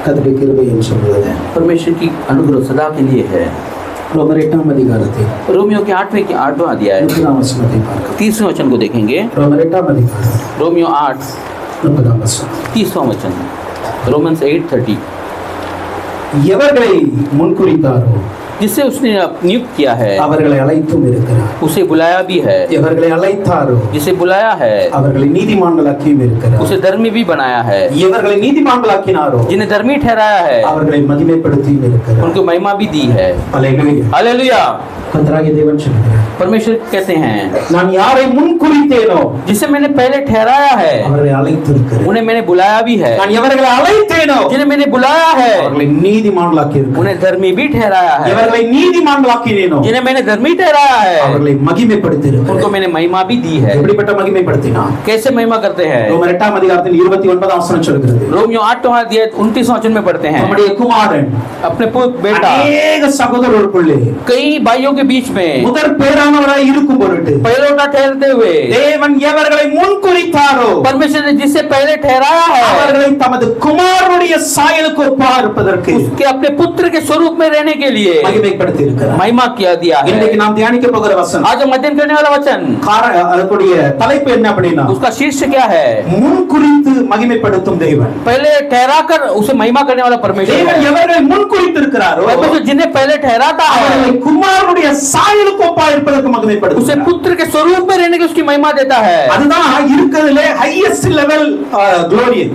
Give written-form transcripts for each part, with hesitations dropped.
கர்த்தருடைய கிருபை என்று சொல்கிறது. परमेश्वर की अनुग्रह सदा के लिए है। ரோமர் 8ஆம் அதிகாரத்தில் रोमियो के 8वां अध्याय 30ஆம் வசனத்தை பார்க்கலாம். 30वें वचन को देखेंगे। ரோமர் 8ஆம் அதிகாரம் रोमियो 8 30ஆம் வசனம். 30वां वचन, रोमन्स 8:30। எவர்களை முன்குறித்தாரோ जिसे उसने नियुक्त किया है அவர்களை அழைத்தும் இருக்கிறார். उसे बुलाया भी है, எவர்களை அழைத்தாரோ जिसे बुलाया है அவர்களை நீதிமான்களாக்கியும் இருக்கிறார். उसे धर्मी भी बनाया है, எவர்களை நீதிமான்களாக்கினாரோ जिन्हें धर्मी ठहराया है அவர்களை மகிமைப்படுத்தியும் இருக்கிறார். उनको महिमा भी दी है। அல்லேலூயா. हालेलुया। கர்த்தராகிய தேவன் சொல்கிறார், परमेश्वर कहते हैं நான் யாரை முன்குறித்தேனோ जिसे मैंने पहले ठहराया है அவர்களை அழைத்திருக்கிறேன். उन्हें मैंने बुलाया भी है, நான் எவர்களை அழைத்தேனோ जिन्हें मैंने बुलाया है அவர்களை நீதிமான்களாக்கி இருக்கிறேன். उन्हें धर्मी भी ठहराया है, எவர்களை நீதிமான்களாக்கினேனோ जिन्हें मैंने धर्मी ठहराया है அவர்களை மகிமைப்படுத்தி उनको இருக்கிறேன். मैंने महिमा भी दी है। எப்படிப்பட்ட மகிமைப்படுத்தினா? कैसे महिमा करते हैं? ரோமர் 8ஆம் அதிகாரத்தில் 29ஆம் வசனம் சொல்கிறது, रोमियो 8वां अध्याय 29वां वचन में पढ़ते हैं, நம்முடைய குமாரன் अपने बेटा அநேக சகோதரருக்குள்ளே कई भाइयों के बीच में முதற் பேரானவராய் இருக்கும் பொருட்டு पहलोटा ठहरते हुए தேவன் எவர்களை முன்குறித்தாரோ परमेश्वर ने जिसे पहले ठहराया है அவர்களை தமது குமாரனுடைய சாயலுக்கு ஒப்பாக இருப்பதற்கு उसके अपने पुत्र के स्वरूप में रहने के लिए மகிமைப்படுத்தி இருக்கிறார். महिमा किया दिया है। இன்றைக்கு நாம் தியானிக்க போகிற வசனம், आज हम अध्ययन करने वाला वचन, அதனுடைய தலைப்பு என்ன அப்படின்னா, उसका शीर्ष क्या है? முன்குறித்து மகிமைப்படுத்தும் தேவன். पहले ठहरा कर उसे महिमा करने वाला परमेश्वर தேவன் है। எவர்களை முன்குறித்து இருக்கிறாரோ परमेश्वर जिन्हें पहले ठहराता அவர்களை है குமாரனுடைய சாயலுக்கு ஒப்பாக இருப்பதற்கு उसे மகிமைப்படுத்துகிறார். पुत्र के स्वरूप में रहने की उसकी महिमा देता है। அதுதான் இருக்கிறதுலே ஹையஸ்ட் லெவல் ग्लोरी.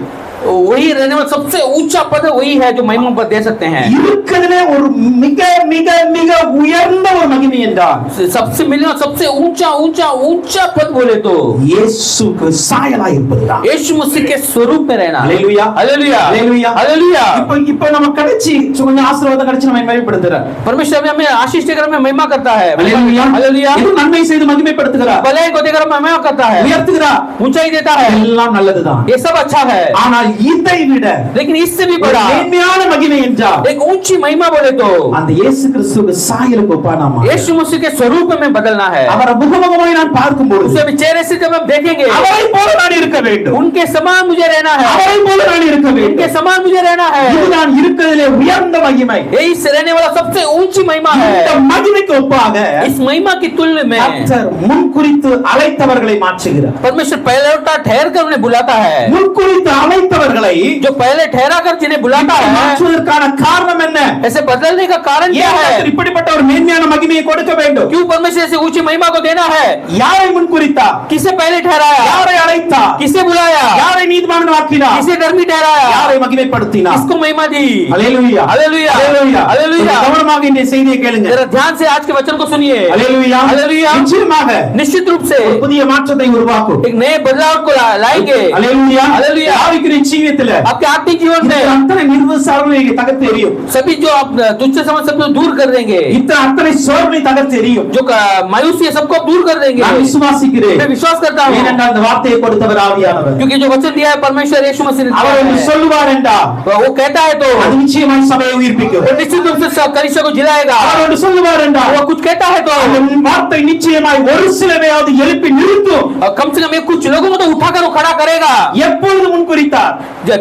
वही रहने वाला सबसे ऊंचा पद वही है जो महिमा पद दे सकते हैं। இருக்கிறதுலே ஒரு மிக மிக மிக உயர்ந்த ஒரு மகிமை என்றால் सबसे मिलना सबसे ऊंचा ऊंचा ऊंचा पद बोले तो இயேசுக்கு சாயலாய் இருப்பதுதான். यीशु मसीह के स्वरूप में रहना। ஹalleluya हालेलुया ஹalleluya हालेलुया। இப்போ நம்ம கிடைச்சி கொஞ்சம் ஆசீர்வாதம் கிடைச்சு நம்ம மகிமைப்படுத்துறார். परमेश्वर हमें आशीष देकर हमें महिमा करता है। ஹalleluya हालेलुया। இது நன்மை செய்து மகிமைப்படுத்துகிறார், भलाई को देकर हमें महिमा करता है, உயர்த்துகிறார். ऊंचाई देता है, எல்லாம் நல்லதுதான். ये सब अच्छा है। ஆனால் இதை விட लेकिन इससे भी ஒரு बड़ा மேன்மையான மகிமை என்றால் एक ऊंची महिमा बोले तो அந்த இயேசு கிறிஸ்துவுக்கு சாயலுக்கு ஒப்பானாமா यीशु मसीह के स्वरूप में बदलना है। அவரை முகமுகமாய் நான் பார்க்கும்போது उसे भी चेहरे से जब हम देखेंगे அவரை போல நான் இருக்க வேண்டும், उनके समान मुझे रहना है, அவரை போல நான் இருக்க उनके வேண்டும். समान मुझे रहना है। இதுதான் இருக்கிறதிலே உயர்ந்த மகிமை. यही से रहने वाला सबसे ऊंची महिमा இந்த है। மகிமைக்கு ஒப்பாக इस महिमा की तुलना में கர்த்தர் முன்குறித்து அழைத்தவர்களை மாற்றுகிறார். परमेश्वर पहले उठा ठहर कर उन्हें बुलाता है। முன்குறித்து அழைத்தவர்களை जो पहले ठहरा कर जिन्हें बुलाता है, மாற்றுவதற்கான காரணம் என்ன? ऐसे बदलने का कारण क्या ஏன் है? கர்த்தர் இப்படிப்பட்ட ஒரு மேன்மையான மகிமையை கொடுக்க வேண்டும்? क्यों परमेश्वर ऐसे ऊंची महिमा को देना है? யாரை முன்குறித்தார்? किसे पहले ठहराया? யாரை அழைத்தார்? किसे बुलाया? யாரை நீதிமானாக்கினார்? किसे धर्मी ठहराया? யாரை மகிமைப்படுத்தினார்? किसको महिमा दी? ஹalleluya हालेलुया ஹalleluya हालेलुया। கவனமாக இந்த செய்தியை கேளுங்க. जरा ध्यान से आज के वचन को सुनिए। ஹalleluya हालेलुया। நிச்சயமாக निश्चित रूप से ஒரு புதிய மாற்றத்தை உருவாக்கும். एक नए बदलाव को लाएंगे। ஹalleluya हालेलुया। ஆவிக்குரிய ஜீவியத்திலே आपके आत्मिक जीवन में அத்தனை நிர்வசாரங்களை தகர்த்து எறியும். सभी जो आप तुच्छ समझ सबको दूर कर देंगे, அத்தனை சோர்வை தகர்த்து எறியும். जो मायूसी है सबको दूर कर देंगे। நான் விசுவாசிக்கிறேன். मैं विश्वास करता हूँ, ஏனென்றால் அந்த வார்த்தையை கொடுத்தவர் ஆவியானவர். क्योंकि जो वचन दिया है परमेश्वर यीशु मसीह ने அவர் दिया ஒன்று है। சொல்லுவார் என்றால் वो कहता है तो அது நிச்சயமாய் சபையை உயிர்ப்பிக்கும். वो निश्चित रूप से कलीसिया को जिलाएगा। அவர் ஒன்று சொல்லுவார் என்றால் वो कुछ कहता है तो அந்த வார்த்தை நிச்சயமாய் ஒரு சிலரையாவது எழுப்பி நிறுத்தும். कम से कम ये कुछ लोगों को तो उठाकर वो खड़ा करेगा। எப்பொழுது முன்குறித்தார்?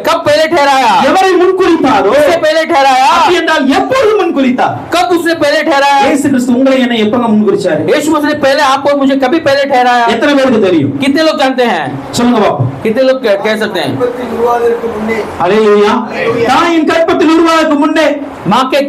कब पहले ठहराया? எவரை முன்குறித்தாரோ उससे पहले ठहराया? அப்படி என்றால் எப்பொழுது முன்குறித்தார்? कब उसने पहले ठहराया? இயேசு கிறிஸ்து உங்களை என்ன எப்பங்க முன்குறிச்சாரு? यीशु मसीह ने पहले आपको और मुझे कभी पहले ठहराया? எத்தனை பேருக்கு தெரியும்? कितने लोग जानते हैं? சொல்லுங்க பாப்போம். कितने लोग कह सकते हैं? ஹalleluya தாயின் கற்பத்தில் உருவாகுவதற்கு முன்னே माँ के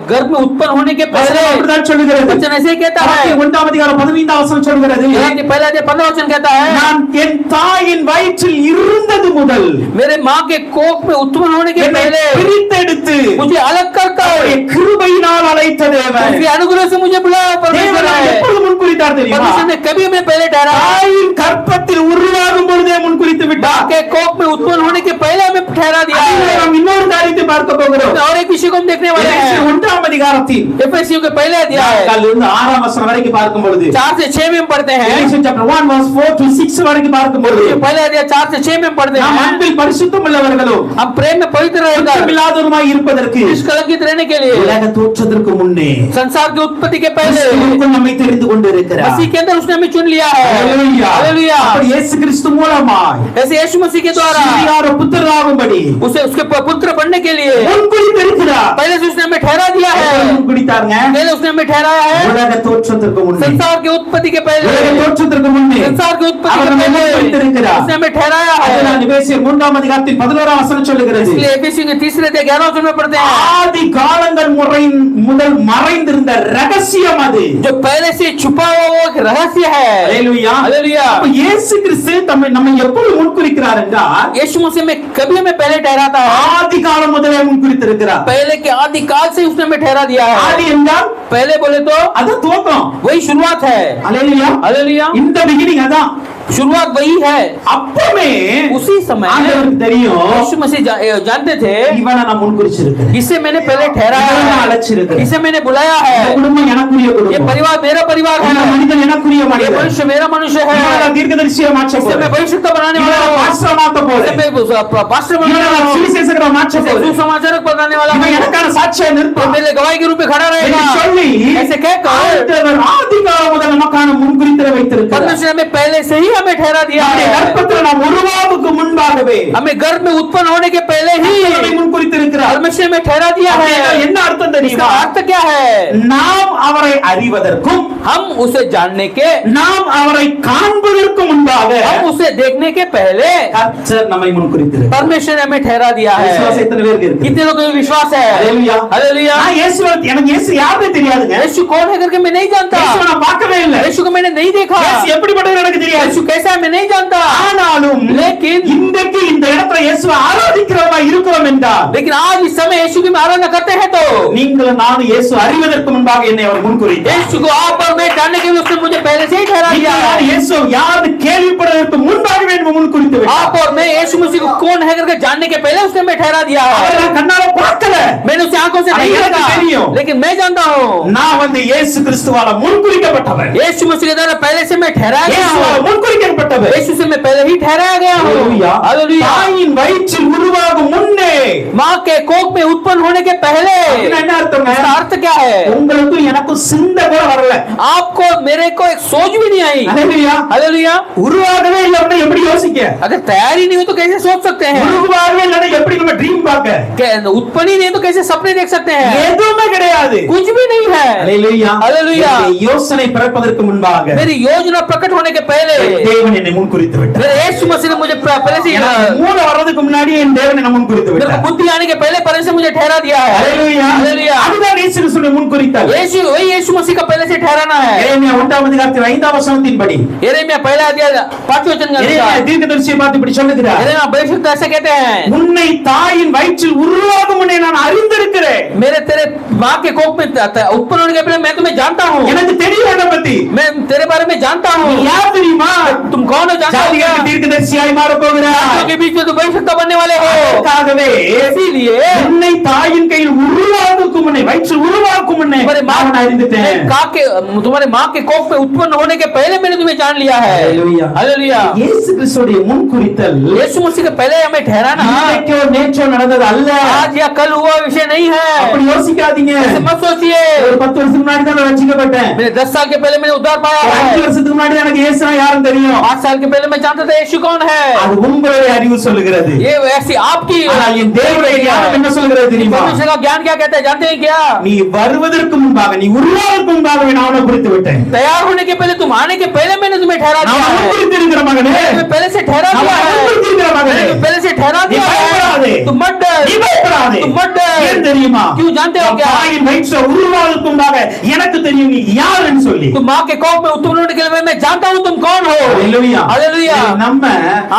गर्भ में उत्पन्न होने के पहले அப்படிதான் சொல்லுகிறது. वचन ऐसे ही कहता है। 1ஆம் அதிகாரம் 15ஆம் வசனம் சொல்கிறது, पहले अध्याय 15 वचन कहता है, நான் என் தாயின் வயிற்றில் இருந்தது முதல் मेरे माँ के कोख में उत्पन्न होने के पहले பிரித்தெடுத்து मुझे अलग करता है, கிருபையினால் அழைத்த தேவன். उसके अनुग्रह से मुझे बुलाया परमेश्वर தேவன் है। எப்பொழுது முன்குறித்தார் தெரியுமா? परमेश्वर ने कभी हमें पहले ठहराया? தாயின் கற்பத்தில் உருவாகும் பொழுதே முன்குறித்து माँ விட்டார். के कोख में उत्पन्न होने के पहले हमें ठहरा दिया அதிலே है। நாம் இன்னொரு காரியத்தை பார்க்க போகிறோம். और एक विषय को हम देखने वाले हैं। ஒன்றாம் அதிகாரத்தில் एफेसियों के पहले अध्याय 4 வரைக்கும் பார்க்கும் பொழுது 4 से 6 में हम पढ़ते हैं। Ephesians chapter 1 verse 4 to 6 வரைக்கும் பார்க்கும் பொழுது पहले अध्याय 4 से 6 में हम पढ़ते நாம் हैं। அன்பில் பரிசுத்தம் உள்ளவர்களும் हम प्रेम में पवित्र रहकर இல்லாதவருமாய் இருப்பதற்கு निष्कलंकित रहने के लिए உலக தோற்றத்திற்கு முன்னே संसार की उत्पत्ति के पहले கிறிஸ்துவுக்குள் நம்மை தெரிந்து கொண்டிருக்கிறார்। मसीह के अंदर उसने हमें चुन लिया है। हालेलुया। हालेलुया। அப்படி இயேசு கிறிஸ்து மூலமாய் ऐसे यीशु मसीह के द्वारा சிறியார் புத்திரராகும்படி उसे उसके पुत्र बनने के लिए முன்குறித்திருக்கிறார்। पहले से उसने हमें ठहरा दिया है। முன்குறித்தாருங்க। पहले उसने हमें ठहराया है உலக தோற்றத்திற்கு முன்னே संसार की उत्पत्ति के पहले। உலக தோற்றத்திற்கு முன்னே संसार की उत्पत्ति அவர் के நம்மை पहले முன்குறித்திருக்கிறார்। उसने हमें ठहराया है। அதுதான் எபேசியர் 3 அதிகாரத்தின் 11 வசனம் சொல்லுகிறது। इसलिए एफेसियों के 3 अध्याय 11 में पढ़ते हैं ஆதி காலங்கள் முதல் மறைந்திருந்த ரகசியம் அது। जो पहले से छुपा हुआ वो एक रहस्य है। हालेलुया। हालेलुया। அப்ப இயேசு கிறிஸ்து நம்மை எப்பொழுது முன்குறிக்கிறார் என்றால் यीशु मसीह में कभी हमें पहले ठहराता है। ஆதி காலம் முதலே முன்குறித்திருக்கிறார்। पहले के आदि काल से उसने हमें ठहरा दिया है। ஆதி என்றால் पहले बोले तो அது துவக்கம்। वही शुरुआत है। हालेलुया। हालेलुया। இந்த beginning அதான்। शुरुआत वही है। அப்பமே उसी समय ஆண்டவருக்கு தெரியும் यीशु मसीह जानते थे இவனை நான் முன்குறிச்சிருக்கிறேன்। इसे मैंने पहले ठहराया இவனை நான் है, அழைச்சிருக்கிறேன்। इसे मैंने बुलाया இந்த है। குடும்பம் எனக்குரிய ये குடும்பம்। परिवार मेरा परिवार இந்த है। மனிதன் எனக்குரிய ये மனிதன்। मनुष्य मेरा मनुष्य है। இவனை நான் தீர்க்கதரிசியா மாற்ற इसे मैं போறேன்। भविष्यवक्ता बनाने वाला இவனை हूँ। பாஸ்டரா மாத்த इसे போறேன்। मैं पास्टर இவனை बनाने वाला நான் हूँ। சுவிசேஷகரா மாற்ற इसे போறேன்। सुसमाचारक बनाने वाला இவன் हूँ। எனக்கான சாட்சியா ये நிற்பான் मेरे गवाही के रूप में खड़ा என்று रहेगा। சொல்லி ऐसे कहकर ஆண்டவர் ஆதி காலம் முதல் நமக்கான முன்குறித்து வைத்திருக்கிறார்। परमेश्वर ने पहले से ही हमें ठहरा दिया நம்முடைய है। கர்ப்பத்தில் நாம் உருவாகுக்கு முன்பாகவே हमें गर्भ में उत्पन्न होने के पहले ही நம்மை முன்குறித்திருக்கிறார்। परमेश्वर में ठहरा दिया है। என்ன அர்த்தம் इसका தெரியுமா? अर्थ क्या है? நாம் அவரை அறிவதற்கும் हम उसे जानने के, நாம் அவரை காண்பதற்கு முன்பாக हम उसे देखने के पहले கர்த்தர் நம்மை முன்குறித்திருக்கிறார்। परमेश्वर ने हमें ठहरा दिया விசுவாசம் है। எத்தனை பேருக்கு இருக்கு? कितने लोगों को विश्वास है? ஹalleluya। हालेलुया। நான் எனக்கு இயேசு யாருன்னு தெரியாதுங்க। यीशु कौन है करके मैं नहीं जानता। இயேசுவை நான் பார்க்கவே இல்லை। यीशु को मैंने नहीं देखा। இயேசு எப்படிப்பட்டவர் எனக்கு தெரியாது। यीशु कैसा है मैं नहीं जानता। ஆனாலும் लेकिन இன்றைக்கு இந்த இடத்துல இயேசுவை ஆராதிக்கிறவா இருக்கிறோம் என்றால் लेकिन आज इस समय यीशु की आराधना करते हैं तो நீங்களும் நானும் இயேசு அறிவதற்கு முன்பாக என்னை அவர் முன்குறித்தார்। यीशु को आप और मैं जानने के लिए उसने मुझे पहले से ही ठहरा दिया நீங்கள் है। இயேசு யாருன்னு கேள்விப்படுவதற்கு முன்பாகவே என்னை முன்குறித்து விட்டார்। आप और मैं यीशु मसीह को कौन है करके जानने के पहले उसने हमें ठहरा दिया அவரை है। நான் கண்ணால பார்க்கல। मैंने उसे आंखों से नहीं எனக்கு देखा தெரியும்। लेकिन मैं जानता हूँ நான் இயேசு கிறிஸ்துவால முன்குறிக்கப்பட்டவன்। यीशु मसीह के द्वारा पहले से मैं ठहराया गया இயேசுவால हूँ। முன்குறிக்கப்பட்டவன்। यीशु से मैं पहले ही ठहराया गया हूँ। ஹalleluya। हालेलुया। தாயின் வயிற்றில் உருவாகும் முன்னே माँ के कोख में उत्पन्न होने के पहले அப்படின்னா என்ன அர்த்தங்க? इसका अर्थ क्या है? உங்களுக்கும் எனக்கும் சிந்தை கூட வரல। आपको मेरे को एक सोच भी नहीं आई। ஹalleluya। हालेलुया। உருவாகவே இல்லைன்னா எப்படி யோசிக்க? अगर तैयारी नहीं हो तो कैसे सोच सकते हैं? உருவாகவே இல்லைன்னா எப்படி நம்ம ட்ரீம் பார்க்க? उत्पन्न ही नहीं तो कैसे सपने देख सकते हैं? எதுவுமே கிடையாது। कुछ भी नहीं है। ஹalleluya। हालेलुया। என்னுடைய யோசனை பிறப்பதற்கு முன்பாக मेरी योजना प्रकट होने के पहले தேவன் என்னை முன்குறித்து விட்டார்। मेरे यीशु मसीह ने मुझे पहले से எனக்கு மூளை வர்றதுக்கு முன்னாடி என் தேவன் என்னை முன்குறித்து मेरे को விட்டார்। बुद्धि आने के पहले परमेश्वर मुझे ठहरा दिया है। ஹalleluya। हालेलुया। அதுதான் இயேசு கிறிஸ்துவை முன்குறித்தார்। यीशु वही यीशु मसीह का पहले से ठहराना है। எரேமியா 1 அதிகாரத்தின் 5 வசனத்தின்படி यिर्मयाह पहला अध्याय 5वें वचन का எரேமியா अनुसार தீர்க்கதரிசியை பார்த்து இப்படி சொல்லுகிறார்। यिर्मयाह भविष्यवक्ता ऐसे कहते हैं உன்னை தாயின் வயிற்றில் உருவாகும் முன்னே நான் அறிந்திருக்கிறேன்। मेरे तेरे माँ के कोख में उत्पन्न होने के पहले मैं तुम्हें जानता हूँ। எனக்கு தெரியும் அதை பத்தி। मैं तेरे बारे में जानता हूँ। நீ யார் தெரியுமா? तुम कौन हो जानता हो क्या? ஜாதிகளுக்கு தீர்க்கதரிசியாய் மாறப் போகிறாய்। जातियों के बीच में तो भविष्यवक्ता बनने वाले हो। அதற்காகவே इसीलिए உன்னை தாயின் கையில் உருவாக்கும் முன்னே வயிற்றில் உருவாக்கும் முன்னே तुम्हारे நான் அறிந்துட்டேன்। तुम्हारे माँ के कोख में उत्पन्न होने के पहले मैंने तुम्हें जान लिया है। ஹalleluya। हालेलुया। இயேசு கிறிஸ்துவுடைய முன்குறித்தல் यीशु मसीह के पहले हमें ठहराना இன்றைக்கோ நேற்றோ நடந்தது அல்ல। आज या कल हुआ विषय नहीं है। அப்படி யோசிக்காதீங்க। ऐसे मत सोचिए ஒரு 10 வருஷத்துக்கு முன்னாடி தான் நான் ரட்சிக்கப்பட்டேன்। मैंने 10 साल के पहले मैंने उद्धार पाया ஒரு 5 है। வருஷத்துக்கு முன்னாடி தான் எனக்கு இயேசுனா யாருன்னு தெரியும்। 5 साल के पहले मैं जानता था यीशु कौन है। அது உங்களுடைய அறிவு சொல்லுகிறது। ये ऐसी आपकी ஆனால் என் தேவனுடைய ஞானம் என்ன சொல்லுகிறது தெரியுமா? परमेश्वर का ज्ञान क्या कहता है जानते हैं क्या? நீ வருவதற்கு முன்பாக நீ உருவாவதற்கு முன்பாகவே நான் உன்னை குறித்து விட்டேன்। तैयार होने के पहले तुम आने के पहले मैंने तुम्हें ठहरा दिया நான் है। முன்குறித்திருக்கிற மகனே, तुम्हें पहले से ठहरा நான் दिया है। முன்குறித்திருக்கிற மகனே, तुम्हें पहले से ठहरा நீ दिया பயப்படாதே। है। तुम मत डर। நீ பயப்படாதே। तुम मत डर। ஏன் தெரியுமா? क्यों जानते हो உன் क्या? தாயின் வயிற்றில் உருவாவதற்கு முன்பாக எனக்கு தெரியும் நீ யாருன்னு சொல்லி। तुम माँ के कोख में उत्पन्न होने के लिए मैं जानता हूँ तुम कौन हो। ஹalleluya। हालेलुया। நம்ம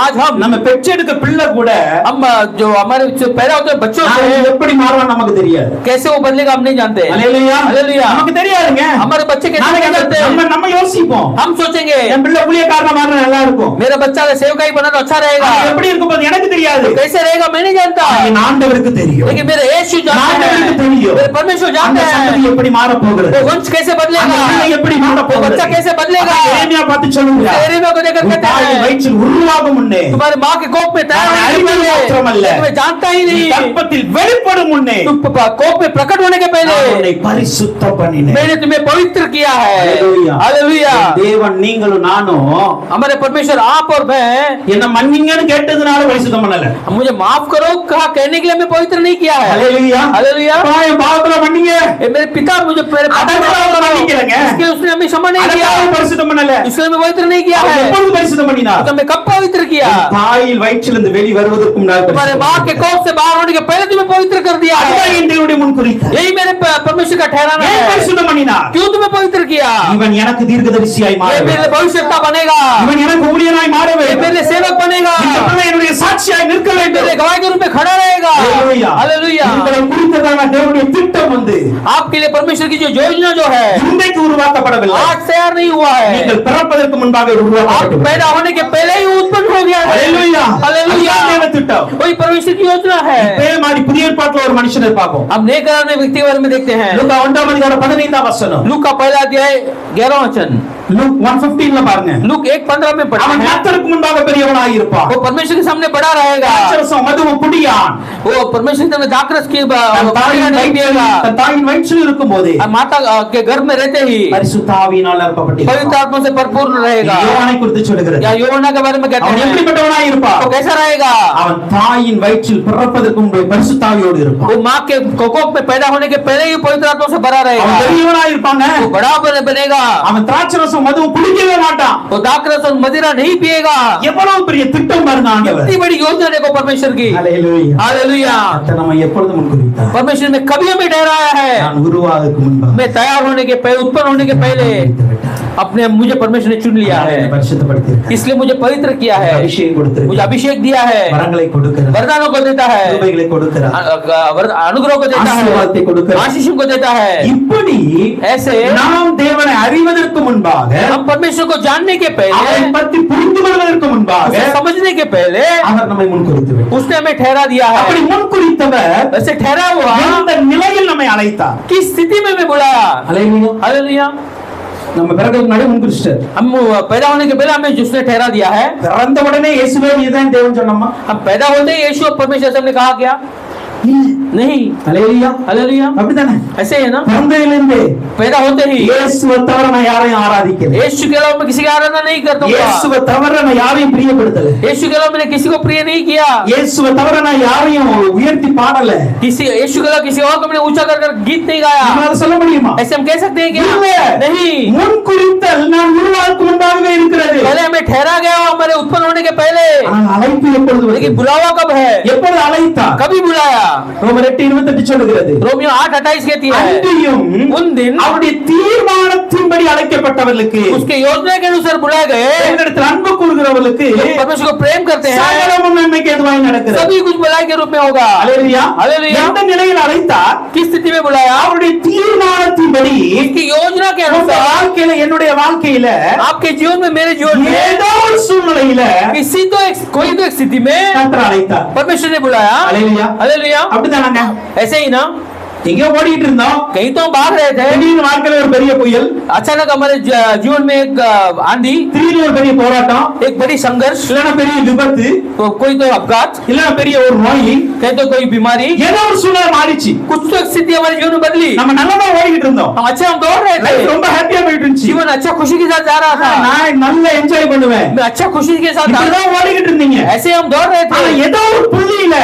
आज நம்ம பெற்றெடுக்க பிள்ளை கூட हम जो हमारे जो पैदा होते हैं बच्चों நாளைக்கு से எப்படி மாறுவான்னு நமக்கு தெரியாது। कैसे वो बदलेगा हम नहीं जानते। ஹalleluya। हालेलुया। நமக்கு தெரியாதுங்க। हमारे बच्चे कैसे நாளைக்கு नहीं जानते। நம்ம யோசிப்போம்। हम सोचेंगे என் பிள்ளை ஊழியக்காரனா மாறினா நல்லா இருக்கும்। मेरा बच्चा सेवकाई बना तो अच्छा रहेगा। அது எப்படி இருக்கும் போது எனக்கு தெரியாது। कैसे रहेगा मैं नहीं जानता। என் ஆண்டவருக்கு தெரியும்। தெரியும். लेकिन मेरे यीशु जानते ஆண்டவருக்கு हैं, தெரியும். मेरे परमेश्वर அந்த जानते சந்ததி हैं எப்படி மாற போகிறது, वो वंश कैसे அந்த बदलेगा, பிள்ளை எப்படி மாற वो போகிறது. बच्चा कैसे बदलेगा। எரேமியா பார்த்து சொல்லுகிறார், यिर्मयाह को देखकर உன் कहते தாயின் हैं வயிற்றில் உருவாகும் முன்னே, तुम्हारे माँ के कोख में तैयार होने के அறிவது மாத்திரமல்ல, पहले, तुम्हें जानता ही நீ नहीं, கர்ப்பத்தில் வெளிப்படும் முன்னே तुम कोख में प्रकट होने के நான் पहले உன்னை பரிசுத்தம் பண்ணினேன். मैंने तुम्हें पवित्र किया है। हालेलुया। हालेलुया। தேவன் நீங்களும் நானும் हमारे परमेश्वर आप और मैं, என்ன மன்னிங்கன்னு கேட்டதுனால பரிசுத்தம் பண்ணல. मुझे माफ करो कहा कहने के लिए मैं पवित्र नहीं किया है। ஹalleluya. हालेलुया। அப்பா என் பாவத்துல மன்னிங்க. ये मेरे पिता मुझे मेरे पाप அதனால மன்னிக்கிறேங்க. इसके उसने हमें क्षमा नहीं किया, அதனால பரிசுத்தம் பண்ணல. इसलिए मैं पवित्र नहीं किया அவர் है। எப்பொழுது பரிசுத்தம் பண்ணினார்? तो मैं कब पवित्र किया? தாயில் வயிற்றிலிருந்து வெளி வருவதற்கு முன்னாடி तुम्हारे माँ के कोख से बाहर होने के पहले तुम्हें पवित्र कर दिया है। அதுதான் என் தேவனுடைய முன்குறித்தார். यही मेरे परमेश्वर का ठहराना ஏன் है। பரிசுத்தம் பண்ணினார்? क्यों तुम्हें पवित्र किया? இவன் எனக்கு தீர்க்கதரிசியாய் மாற ये வேண்டும். मेरे भविष्यता बनेगा, இவன் எனக்கு ஊழியனாய் மாற ये வேண்டும். मेरे सेवक बनेगा, இந்த பிள்ளை என்னுடைய சாட்சியாய் நிற்க வேண்டும். मेरे गवाह के रूप में खड़ा रहेगा। ஹalleluya. हालेलुया। உங்களை குறித்ததான தேவனுடைய திட்டம் வந்து आपके लिए परमेश्वर की जो योजना जो है இன்றைக்கு உருவாக்கப்படவில்லை. आज तैयार नहीं हुआ है, நீங்கள் பிறப்பதற்கு முன்பாக आप உருவாக்கப்பட்டது. पैदा होने के पहले ही उत्पन्न हो गया है। ஹalleluya. हालेलुया। அதுதான் தேவ திட்டம். वही परमेश्वर की योजना है। இதே மாதிரி புதிய ஏற்பாட்டுல ஒரு மனுஷனை பார்ப்போம். हम नए करार में व्यक्ति के बारे में देखते हैं। லூக்கா 1ஆம் அதிகாரம் 15ஆம் வசனம். लूक का पहला अध्याय 11वां वचन, லூக் 1:15ல பாருங்க. लूक 1:15 में पढ़ते அவன் हैं, கர்த்தருக்கு முன்பாக பெரியவனாய் இருப்பான். वो परमेश्वर के सामने बड़ा रहेगा, ராட்சசம் மதுவும் குடியான் वो परमेश्वर के सामने दाखरस की தன் தாயின் नहीं पिएगा, வயிற்றில் இருக்கும்போதே और माता के गर्भ में रहते ही பரிசுத்த ஆவியினால் पवित्र நிரப்பப்பட்டிருப்பான். आत्मा से भरपूर रहेगा। யோவானை குறித்து சொல்லுகிறது. या यूहन्ना के बारे में कहते அவன் हैं எப்படிப்பட்டவனாய் இருப்பான்? वो कैसा रहेगा? அவன் தாயின் வயிற்றில் பிறப்பதற்கு முன்பே பரிசுத்த ஆவியோடு இருப்பான். वो माँ के कोख में पैदा होने के पहले ही पवित्र आत्मा से भरा அவன் रहेगा, பெரியவனாய் இருப்பாங்க. वो बड़ा बनेगा, அவன் திராட்சரசம் மதுவும் குடிக்கவே மாட்டான். वो दाखरस और मदिरा नहीं पिएगा। எவ்வளவு பெரிய திட்டம் பாருங்க ஆண்டவர். इतनी बड़ी योजना देखो परमेश्वर की। ஹalleluya. हालेलुया। கர்த்தர் நம்மை எப்பொழுது முன்குறித்தார்? परमेश्वर ने कभी हमें ठहराया है, நான் உருவாகுவதற்கு முன்பாக मैं तैयार होने के पहले, उत्पन्न होने के पहले अपने मुझे परमेश्वर ने चुन लिया है, பரிசுத்தப்படுத்தியிருக்கிறார். इसलिए मुझे पवित्र किया है, அபிஷேகம் मुझे கொடுத்திருக்கிறார். अभिषेक दिया है, வரங்களை கொடுக்கிறார். वरदानों को देता है, கிருபைகளை கொடுக்கிறார். अनुग्रह को देता ஆசீர்வாதத்தை है, கொடுக்கிறார். आशीष को देता है। இப்படி ऐसे நாம் தேவனை அறிவதற்கு முன்பாக, हम परमेश्वर को जानने के पहले, அவரை பற்றி புரிந்து கொள்வதற்கு முன்பாக उसे समझने के पहले அவர் நம்மை முன்குறித்து விட்டார். उसने हमें ठहरा दिया அப்படி है। முன்குறித்தவர் वैसे ठहरा हुआ எந்த நிலையில் நம்மை அழைத்தார்? किस स्थिति में हमें बुलाया? ஹalleluya. हालेलुया। நம்ம பிறகு முன்னாடி முன்குறிச்சிட்டார். हम पैदा होने के पहले हमें जिसने ठहरा दिया है, பிறந்த உடனே இயேசுவே நீதான் தேவன் சொன்னோமா? हम पैदा होते ही यीशु और परमेश्वर से हमने कहा क्या? नहीं। ஹalleluya. हालेलुया। அப்படிதானே? ऐसे है ना, பிறந்ததிலிருந்து पैदा होते ही இயேசுவை தவிர நான் யாரையும் ஆராதிக்கல. यीशु के अलावा मैं किसी की आराधना नहीं करता हूँ। இயேசுவை தவிர நான் யாரையும் பிரியப்படுத்தல. यीशु के अलावा मैंने किसी को प्रिय नहीं किया, இயேசுவை தவிர நான் யாரையும் உயர்த்தி பாடல. किसी यीशु के अलावा किसी और को मैंने ऊंचा कर गीत नहीं गाया। நம்மால சொல்ல முடியுமா? ऐसे हम कह सकते हैं क्या? இல்ல. नहीं। முன்குறித்தல் நான் உருவாக்கு முன்பாகவே இருக்கிறது. पहले हमें ठहरा गया हमारे उत्पन्न होने के पहले, ஆனால் அழைப்பு எப்பொழுது लेकिन வருகிறது? बुलावा कब है? எப்பொழுது அழைத்தார்? कभी बुलाया? ரோமர் 8:28 சொல்லுகிறது. रोमियो 8:28 कहती है, அன்றியும் उन दिन அவருடைய தீர்மானத்தின்படி அழைக்கப்பட்டவர்களுக்கு, उसके योजना के अनुसार बुलाए गए, தேவனிடத்தில் அன்பு கூறுகிறவர்களுக்கு परमेश्वर को प्रेम करते हैं, சகலமும் நன்மைக்கு ஏதுவாய் நடக்கிறது. सभी कुछ भलाई के रूप में होगा। ஹalleluya. हालेलुया। எந்த நிலையில் அழைத்தார்? किस स्थिति में बुलाया? அவருடைய தீர்மானத்தின்படி उसकी योजना के உங்க अनुसार வாழ்க்கையில, என்னுடைய வாழ்க்கையில आपके जीवन में, मेरे जीवन में ஏதோ ஒரு சூழ்நிலையில किसी तो कोई तो एक स्थिति में கர்த்தர் अழைத்தார். परमेश्वर ने बुलाया। ஹalleluya. हालेलुया। அப்படிதானங்க? ऐसे ही ना, எங்கேயோ ஓடிட்டு இருந்தோம். कहीं तो हम भाग रहे थे, திடீர்னு வாழ்க்கையில ஒரு பெரிய புயல், अचानक हमारे जीवन में एक आंधी, திடீர்னு ஒரு பெரிய போராட்டம், एक बड़ी संघर्ष, இல்லனா பெரிய விபத்து, कोई तो अपघात, இல்லனா பெரிய ஒரு நோய், कहीं तो कोई बीमारी, ஏதோ ஒரு சூழ்நிலை மாறிச்சு. कुछ तो एक स्थिति हमारे जीवन में बदली। நம்ம நல்லா ஓடிட்டு இருந்தோம். हम अच्छा हम दौड़ रहे லைஃப் थे, ரொம்ப ஹாப்பியா போயிட்டு இருந்துச்சு. जीवन अच्छा खुशी के साथ जा रहा था, நான் நல்லா என்ஜாய் பண்ணுவேன். मैं अच्छा खुशी के साथ था। இப்படிதான் ஓடிட்டு இருந்தீங்க. ऐसे हम दौड़ रहे ஆனா थे, ஏதோ ஒரு புள்ளியில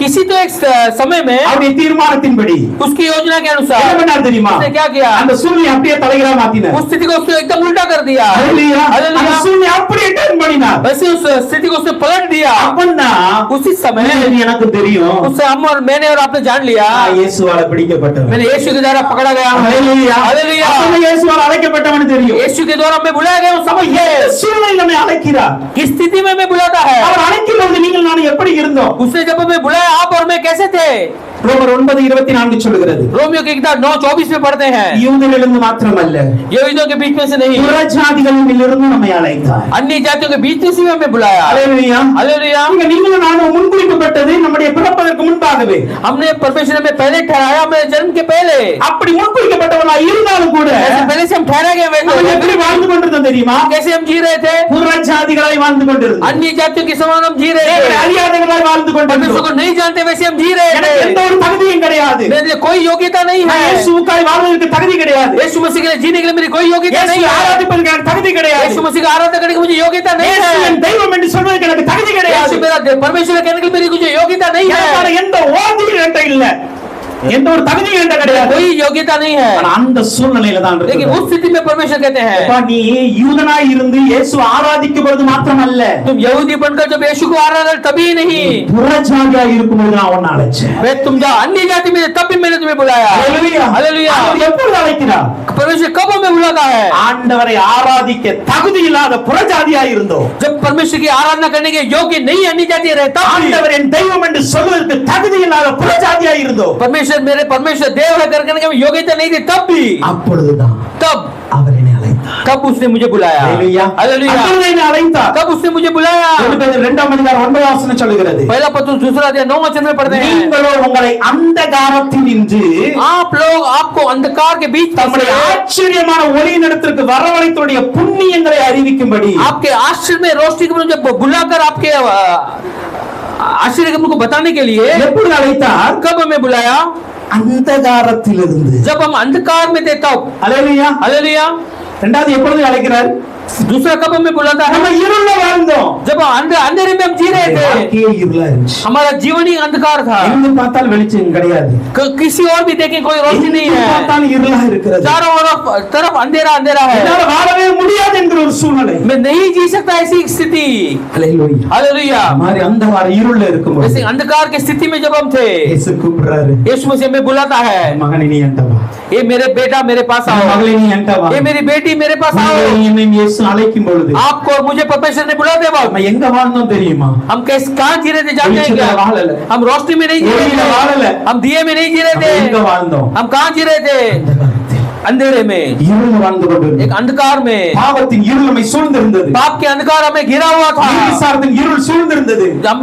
किसी तो एक समय में அவருடைய தீர்மானத்தின்படி उसकी योजना के என்ன अनुसार பண்ணார் தெரியுமா? उसने क्या किया? அந்த சூழ்நிலை அப்படியே தலைகீழா மாத்தினார். उस स्थिति को उसने एकदम उल्टा कर दिया। ஹalleluya. हालेलुया। அந்த சூழ்நிலை அப்படியே டர்ன் பண்ணினார். वैसे उस स्थिति को उसने पलट दिया। அப்பன்னா उसी समय எனக்கு தெரியும், उससे हम और मैंने और आपने जान लिया, நான் இயேசுவால பிடிக்கப்பட்டவன். मैंने यीशु के द्वारा पकड़ा गया हूं। ஹalleluya. हालेलुया। அப்ப இயேசுவால அழைக்கப்பட்டவன் தெரியும். यीशु के द्वारा हमें बुलाया गया, वो समझ गए சூழ்நிலை நம்மை அழைக்கிறார். किस स्थिति में हमें बुलाता है। அவர் அழைக்கும் போது நீங்கள் நான் எப்படி இருந்தோம்? उसने जब हमें बुलाया, आप और मैं कैसे थे? ரோமர் 9:24 சொல்லுகிறது. रोमियो के किताब 9:24 में पढ़ते हैं, யூதரிலிருந்து மாத்திரமல்ல, यहूदियों के बीच में से नहीं, புறஜாதிகளிலிருந்து நம்மை அழைத்தார். अन्य जातियों के बीच में से हमें बुलाया। ஹalleluya. हालेलुया। நீங்களும் நானும் முன்குறிக்கப்பட்டது நம்முடைய பிறப்பதற்கு முன்பாக. முன்பதாகவே हमने परमेश्वर ने हमें पहले ठहराया, मेरे जन्म के पहले। அப்படி முன்குறிக்கப்பட்டவனா இருந்தாலும் கூட ऐसे पहले से हम ठहराए गए हुए நம்ம थे। எப்படி வாழ்ந்து கொண்டிருந்தோம் தெரியுமா? कैसे हम जी रहे थे? புறஜாதிகளாய் வாழ்ந்து கொண்டிருந்தோம். अन्य जातियों के समान हम जी रहे தேவனை थे। அறியாதவர்களாய் வாழ்ந்து परमेश्वर கொண்டிருந்தோம். को नहीं जानते वैसे हम जी रहे எனக்கு எந்த थे। ஒரு தகுதியும் கிடையாது. मेरे लिए कोई योग्यता नहीं நான் है। இயேசுவுக்காய் வாழ்வதற்கு தகுதி கிடையாது. यीशु मसीह के लिए जीने के लिए मेरी कोई योग्यता नहीं இயேசுவை है। ஆராதிப்பதற்கு எனக்கு தகுதி கிடையாது. यीशु मसीह का आराधना करने की मुझे योग्यता नहीं இயேசு है। என் தெய்வம் என்று சொல்வதற்கு எனக்கு தகுதி கிடையாது. यीशु मेरा परमेश्वर कहने के लिए मेरी कुछ योग्यता नहीं எனக்கான है। எந்த ஓதியும் என்கிட்ட இல்ல. எந்த ஒரு தகுதியும் என்கிட்ட கிடையாது. कोई योग्यता नहीं है। ஆனா அந்த சூழ்நிலையில தான் लेकिन இருக்கு. उस स्थिति में परमेश्वर कहते हैं, அப்பா நீ யூதனாய் இருந்து இயேசு ஆராதிக்கும் பொழுது மாத்திரமல்ல, तुम यहूदी बनकर जब यीशु को आराधना तभी नहीं, புறஜாதியாய் இருக்கும் பொழுது நான் உன்னை அழைச்சேன். मैं तुम जा अन्य जाति में तब भी मैंने तुम्हें बुलाया। ஹalleluya. हालेलुया। அவர் எப்பொழுது அழைக்கிறார்? परमेश्वर कब हमें बुलाता है? ஆண்டவரை ஆராதிக்க தகுதி இல்லாத புறஜாதியாய் இருந்தோம். जब परमेश्वर की आराधना करने के योग्य नहीं अन्य जाति रहता, ஆண்டவர் என் தெய்வம் என்று சொல்வதற்கு தகுதி இல்லாத புறஜாதியாய் இருந்தோம். परमेश्वर मेरे परमेश्वर देव है करने की योग्यता नहीं थी तब भी, அப்பொழுதுதான் तब அவர் என்னை அழைத்தார். कब उसने मुझे बुलाया। ஹalleluya. हालेलुया। அப்பொழுது என்னை அழைத்தார். कब उसने मुझे बुलाया। 2 பேதுரு 2ஆம் அதிகாரம் 9ஆம் வசனம் சொல்கிறது, पहला पत्र दूसरा अध्याय 9 वचन में पढ़ते हैं, நீங்களோ உங்களை அந்தகாரத்தில் நின்று आप लोग आपको अंधकार के बीच தம்முடைய ஆச்சரியமான ஒளியினிடத்திற்கு வரவழைத்தவருடைய புண்ணியங்களை அறிவிக்கும்படி आपके आश्चर्य में रोशनी को जब बुलाकर आपके आश्चर्य को बताने के लिए எப்பொழுது அழைத்தார்? कब हमें बुलाया। அந்தகாரத்திலிருந்து. जब हम अंधकार में थे तब। ஹalleluya. हालेलुया। இரண்டாவது எப்பொழுது அழைக்கிறார்? दूसरा कब हमें बुलाता है। நம்ம இருள வாழ்ந்தோம். जब अंधेरे में हम जी रहे थे, வாழ்க்கையே இருளா இருந்துச்சு. हमारा जीवन ही अंधकार था। எங்க பார்த்தாலும் வெளிச்சம் கிடையாது. किसी और भी देखें कोई रोशनी नहीं எங்க है, பார்த்தாலும் இருளா இருக்கிறது. चारों तरफ अंधेरा अंधेरा है। என்னால வாழவே முடியாது என்கிற ஒரு சூழ்நிலை. मैं नहीं जी सकता ऐसी स्थिति। ஹalleluya. हालेलुया। மாதிரி अंधகார இருள இருக்கும்போது वैसे अंधकार की स्थिति में जब हम थे, இயேசு கூப்பிடுறாரு, यीशु मसीह हमें बुलाता है, மகனே நீ என்கிட்ட வா. ये मेरे बेटा मेरे पास आओ, மகளே நீ என்கிட்ட வா. ये मेरी बेटी मेरे पास आओ। உங்களை என்னையும் இயேசு அழைக்கும் பொழுது आपको और मुझे परमेश्वर ने बुला दे वक्त நம்ம எங்க வாழ்ந்தோம் தெரியுமா? हम कैसे कहाँ जी रहे थे जानते हैं क्या? வெளிச்சத்துல வாழல. हम रोशनी में नहीं जी रहे ஒளியில வாழல. थे, हम दिए में नहीं जी रहे நம்ம எங்க थे, வாழ்ந்தோம்? हम कहाँ जी रहे थे? அந்தகாரத்தில். अंधेरे में, இருள் வாழ்ந்து கொண்டிருந்தோம். एक अंधकार में। பாவத்தின் இருள் நம்மை சூழ்ந்திருந்தது. पाप के अंधकार हमें घिरा हुआ था। நிர்விசாரத்தின் இருள் சூழ்ந்திருந்தது. हम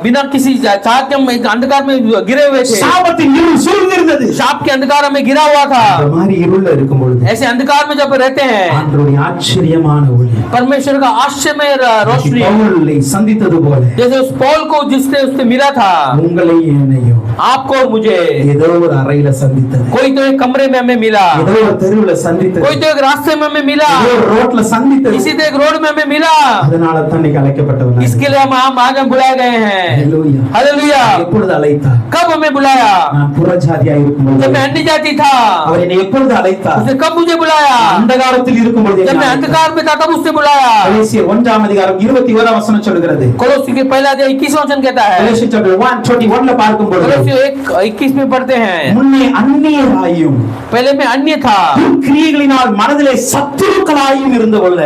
बिना किसी चाहत के हम एक अंधकार में गिरे हुए थे। சாபத்தின் இருள் சூழ்ந்திருந்தது. शाप के अंधकार हमें घिरा हुआ था। இந்த மாதிரி இருள்ல இருக்கும் பொழுது ऐसे अंधकार में जब रहते हैं, ஆண்டவருடைய ஆச்சரியமான ஒளி परमेश्वर का आश्चर्यमय रोशनी, பவுலை சந்தித்தது போல जैसे उस पौल को जिसने उससे मिला था, உங்களை என்னையும் आपको और मुझे ஏதோ ஒரு அறையில சந்தித்தது. कोई तो एक कमरे में हमें मिला, ஏதோ ஒரு தெருவுல சந்தித்தது. कोई तो एक रास्ते में हमें मिला, ஏதோ ஒரு ரோட்ல சந்தித்தது. किसी तो एक रोड में हमें मिला। அதனால தான் இன்னைக்கு அழைக்கப்பட்டவன். इसके लिए हम आज हम बुलाए गए हैं। ஹalleluya. हालेलुया। எப்பொழுது அழைத்தார்? कब हमें बुलाया? நான் புறஜாதியா இருக்கும்போது. जब मैं अन्य जाति था। அவர் என்னை எப்பொழுது அழைத்தார்? उसने कब मुझे बुलाया? அந்தகாரத்தில் இருக்கும்போது जब मैं अंधकार में था तब उसने बुलाया। கலேசியர் 1ஆம் அதிகாரம் 21ஆம் வசனம் சொல்கிறது. कोलोसी के पहला अध्याय 21 वचन कहता है। கலேசியர் chapter 1:21 ல பார்க்கும் பொழுது कोलोसी 1:21 में पढ़ते हैं, முன்னே அந்நியராயும் पहले मैं अन्य था, கிரியைகளினால் மனதிலே சத்துருக்களாயும் இருந்தவல்ல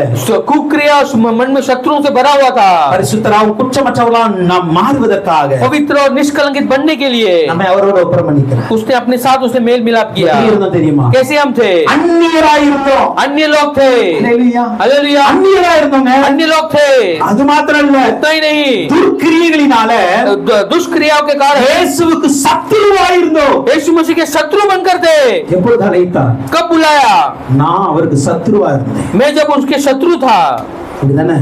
कुक्रिया मन में शत्रुओं से भरा हुआ था, பரிசுத்தராவும் குற்றமற்றவர்களாம் நாம் மாறுவதற்காக पवित्र और निष्कलंकित बनने के लिए நம்மை அவரோட ஒப்புரமணிக்கிறார். उसने अपने साथ उसने मेल मिलाप किया। எப்படி இருந்தோம் தெரியுமா? कैसे हम थे? அந்நியராய் இருந்தோம். अन्य लोग थे। ஹalleluya. हालेलुया। அந்நியராய் இருந்தோங்க. अन्य लोग थे। அது மாத்திரம் இல்ல, इतना ही नहीं, துர்க்கிரியைகளினால दुष्क्रियाओं के कारण இயேசுவுக்கு சத்துருவாய் இருந்தோம். यीशु मसीह के शत्रु बनकर थे। எப்பொழுது அழைத்தார்? कब बुलाया? நான் அவருக்கு சத்துருவா இருந்தேன். मैं जब उसके शत्रु था, அப்படிதானே?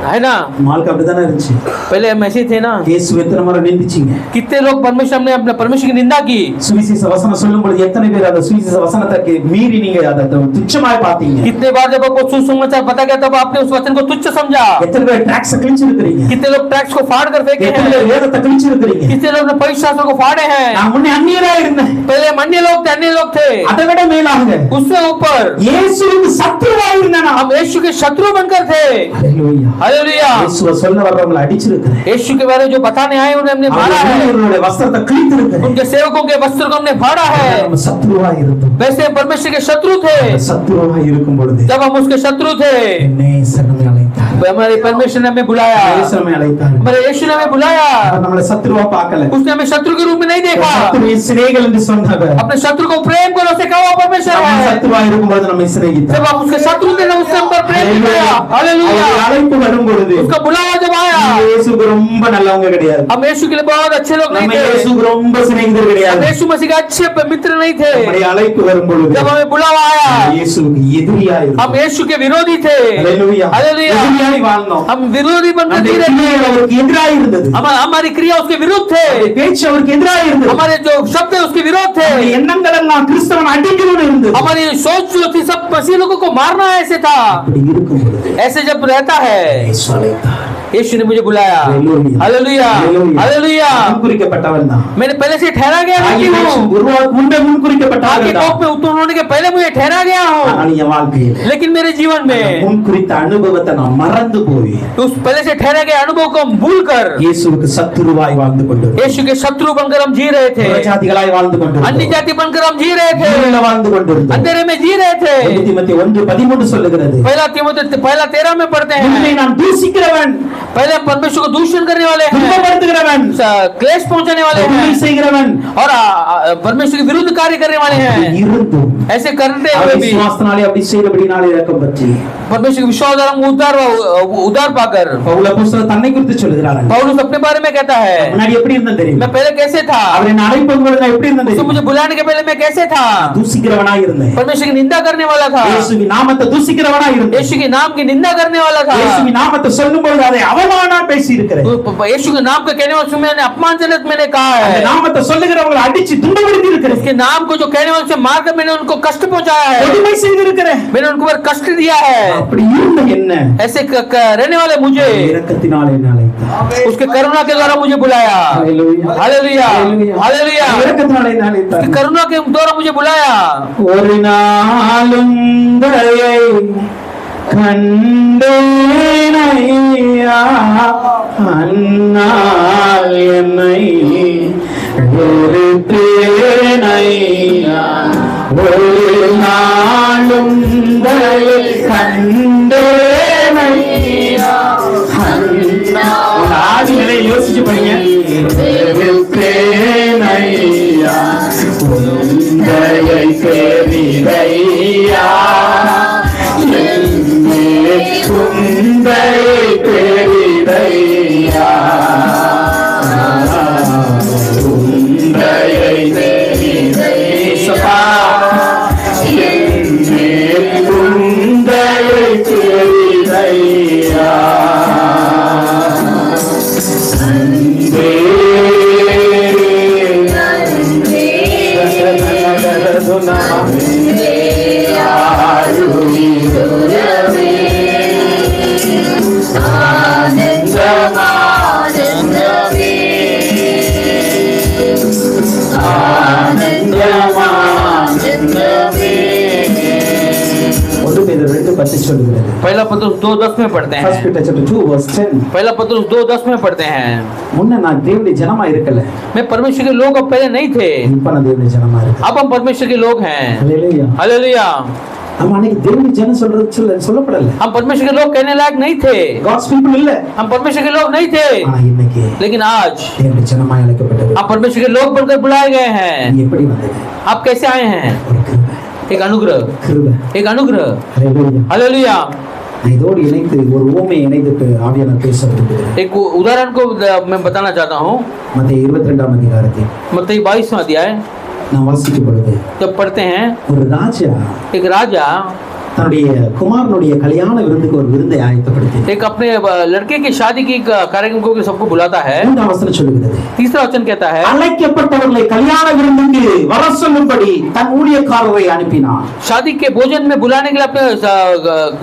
है ना? மால்க்கு அப்படிதானே இருந்துச்சு. पहले हम ऐसे थे ना। இயேசு எத்தனை முறை நிந்திச்சீங்க? कितने लोग परमेश्वर ने अपने परमेश्वर की निंदा की। சுவிசேஷ வசனம் சொல்லும் பொழுது எத்தனை பேர் அந்த சுவிசேஷ வசனத்தை மீறி நீங்க அதை துச்சமாய் பார்த்தீங்க? कितने बार जब आपको सुसमाचार पता गया तब आपने उस वचन को तुच्छ समझा। எத்தனை பேர் டாக்ஸ் கிழிச்சிருக்கீங்க? कितने लोग टैक्स को फाड़ कर फेंके எத்தனை हैं। பேர் வேதத்தை கிழிச்சிருக்கீங்க? कितने लोग ने पवित्र शास्त्र को फाड़े हैं। நான் முன்னே அந்நியரா இருந்தேன். पहले हम अन्य लोग थे, अन्य लोग थे। அதை விட மேலாக उससे ऊपर இயேசுவுக்கு சத்துருவா இருந்தேன். हम यीशु के शत्रु बनकर थे। ஹalleluya. हालेलुया। இயேசுவை சொல்ல வர்றவங்களை அடிச்சிருக்கிறேன். यीशु के बारे में जो बताने आए उन्हें हमने मारा है, அவர்களுடைய வஸ்திரத்தை கிழித்திருக்கிறேன். उनके सेवकों के वस्त्र को हमने फाड़ा है। நம்ம சத்துருவா இருந்தோம். वैसे हम परमेश्वर के शत्रु थे। சத்துருவா இருக்கும் பொழுது जब हम उसके शत्रु थे, என்னை சரணை அழைத்தார். हमारे परमेश्वर ने हमें बुलाया, இயேசு நம்மை அழைத்தார். हमारे यीशु ने हमें बुलाया। அவர் நம்மளை சத்துருவா பார்க்கல. उसने हमें शत्रु के रूप में नहीं देखा, சத்துருவை சிநேகிகள் என்று சொன்னவர். अपने शत्रु को प्रेम करो से कहा वो परमेश्वर நம்ம है। சத்துருவா இருக்கும்போது நம்மை சிநேகித்தார். जब आप उसके शत्रु थे ना उसने हम पर प्रेम किया। हालेलुया। அவருடைய அழைப்பு வரும் பொழுது उसका बुलावा जब आया, இயேசுக்கு ரொம்ப நல்லவங்க கிடையாது. हम यीशु के लिए बहुत अच्छे लोग नहीं நம்ம थे, இயேசுக்கு ரொம்ப சிநேகிதர் हम கிடையாது. यीशु मसीह के अच्छे मित्र नहीं थे। நம்முடைய அழைப்பு வரும் பொழுது जब हमें बुलावा आया, இயேசுவுக்கு எதிரியா हम இருந்தோம். यीशु के विरोधी थे। ஹalleluya. हालेलुया। எதிரியாய் வாழ்ந்தோம். हम विरोधी बनकर அந்த जी रहे थे। கிரியைகள் அவருக்கு எதிராக இருந்தது. हमारी क्रिया उसके विरुद्ध थे, பேச்சு அவருக்கு எதிராக இருந்தது. हमारे जो शब्द है उसके विरोध थे, நம்முடைய எண்ணங்கள் எல்லாம் கிறிஸ்தவன் அடிக்கணும்னு இருந்தது. हमारी सोच जो थी सब मसीह लोगों को मारना ऐसे था। அப்படி இருக்கும் பொழுது ऐसे जब रहता है, இயேசு அழைத்தார். यीशु ने मुझे बुलाया। हालेलुया। Hallelujah, hallelujah. முன்குறிக்கப்பட்டவன் தான். मैंने पहले से ठहरा गया व्यक्ति हूँ, உருவாக்கு முன்பே முன்குறிக்கப்பட்டவன் आपके தான். कोख में उत्पन्न होने के पहले मुझे ठहरा गया हूँ, ஆனால் என் வாழ்க்கையில் लेकिन मेरे जीवन में முன்குறித்த அனுபவத்தை நான் மறந்து போய் उस पहले से ठहरे गए अनुभव को हम भूल कर இயேசுவுக்கு சத்துருவாய் வாழ்ந்து கொண்டிருந்தோம். यीशु के शत्रु बनकर हम जी रहे थे, புறஜாதிகளாய் வாழ்ந்து अन्य கொண்டிருந்தோம். जाति बनकर हम जी रहे थे, இருளில் வாழ்ந்து கொண்டிருந்தோம். अंधेरे में जी रहे थे। 1 தீமோத்தேயு 1:13 சொல்லுகிறது, पहला तीमुथियुस 1:13 में पढ़ते உன்னை हैं, நான் தூசிக்கிறவன், पहले परमेश्वर को दूषण करने वाले हैं, துன்பப்படுத்துகிறவன், क्लेश पहुंचाने वाले கொடுமை हैं செய்கிறவன் और परमेश्वर के विरुद्ध कार्य करने वाले हैं। இருந்தும் ऐसे करते हुए அவர் भी விசுவாசத்தினாலே அப்படி செய்தபடினாலே இரக்கம் பற்றி परमेश्वर के विश्वास द्वारा हम उद्धार पाकर, பவுல் அப்போஸ்தலர் தன்னை குறித்து சொல்கிறார். पौलुस अपने बारे में कहता है, முன்னாடி எப்படி இருந்தேன் தெரியுமா? मैं पहले कैसे था, அவர் என்னை அழைக்கும் பொழுது நான் எப்படி இருந்தேன் उसने தெரியுமா? मुझे बुलाने के पहले मैं कैसे था, தூசிக்கிறவனாய் இருந்தேன். परमेश्वर की निंदा करने वाला था, இயேசுவின் நாமத்தை தூசிக்கிறவனாய் இருந்தேன். यीशु के नाम की निंदा करने वाला था, இயேசுவின் நாமத்தை சொல்லும் பொழுது அதை அவமானமா பேசி இருக்கிறேன். यीशु के नाम को कहने वाले से मैंने अपमानजनक मैंने कहा அந்த है, நாமத்தை சொல்லுகிறவங்களை அடிச்சு துன்பப்படுத்தி இருக்கிறேன். उसके नाम को जो कहने वाले से मारकर मैंने उनको कष्ट पहुंचाया है, கொடுமை செய்திருக்கிறேன். मैंने उनको पर कष्ट दिया है। அப்படி இருந்த என்ன ऐसे रहने वाले मुझे இரக்கத்தினாலே என்னை அழைத்தார். उसके करुणा के द्वारा मुझे बुलाया। ஹalleluya. Hallelujah, hallelujah. இரக்கத்தினாலே என்னை அழைத்தார். करुणा के द्वारा मुझे बुलाया। ஒரு நாளும் தயை கண்டேனையா, அந்நாள் என்னை வெறுத்தேனையா. ஒரு நாளும் தயை கண்டேனையா, அந்நாள் ஆதிகளை யோசிச்சு பாருங்க. வெறுத்தேனையா, உந்தையை பெரிதையா, என்னே உந்தையை பெரிதையா, உந்தையை பெரிதையா, என்னே உந்தையை பெரிதையா. சொல்லுகிறது. पहला पत्रुस 2:10 में पढ़ते हैं, 1 Peter chapter 2 verse 10. पहला पत्रुस 2:10 में पढ़ते हैं, முன்ன நான் தேவனுடைய ஜனமா இருக்கல, मैं परमेश्वर के लोग अब पहले नहीं थे, இப்ப நான் தேவனுடைய ஜனமா இருக்கேன். अब हम परमेश्वर के लोग हैं। ஹalleluya. हालेलुया। நம்ம அன்னைக்கு தேவனுடைய ஜனம் சொல்லப்படல. हम परमेश्वर के लोग कहने लायक नहीं थे, God's people இல்ல. हम परमेश्वर के लोग नहीं थे, ஆனா இன்னைக்கு लेकिन आज தேவனுடைய ஜனமா அழைக்கப்பட்டது. आप परमेश्वर के लोग बनकर बुलाए गए हैं। நீ எப்படி வந்தது? आप कैसे आए हैं? ஒரு கிருபை. एक अनुग्रह, கிருபை. एक अनुग्रह। ஹalleluya. हालेलुया। நான் இதோடு இணைத்து ஒரு ஊமை இணைத்து ஆவியானவர் பேச விரும்புகிறேன். एक उदाहरण को मैं बताना चाहता हूँ। மத்தேயு 22ஆம் அதிகாரத்தில் मत्ती 22वां अध्याय நான் வாசிக்கும் பொழுது जब पढ़ते हैं, ஒரு ராஜா एक राजा தன்னுடைய குமாரனுடைய கல்யாண விருந்துக்கு ஒரு விருந்தை ஆயத்தப்படுத்தி एक अपने लड़के की शादी की कार्यक्रम को सबको बुलाता है। 3ஆம் வசனம் சொல்லுகிறது, तीसरा वचन कहता है, அழைக்கப்பட்டவர்களை கல்யாண விருந்துக்கு வர சொல்லும்படி தன் ஊழியக்காரரை அனுப்பினார். शादी के भोजन में बुलाने के लिए अपने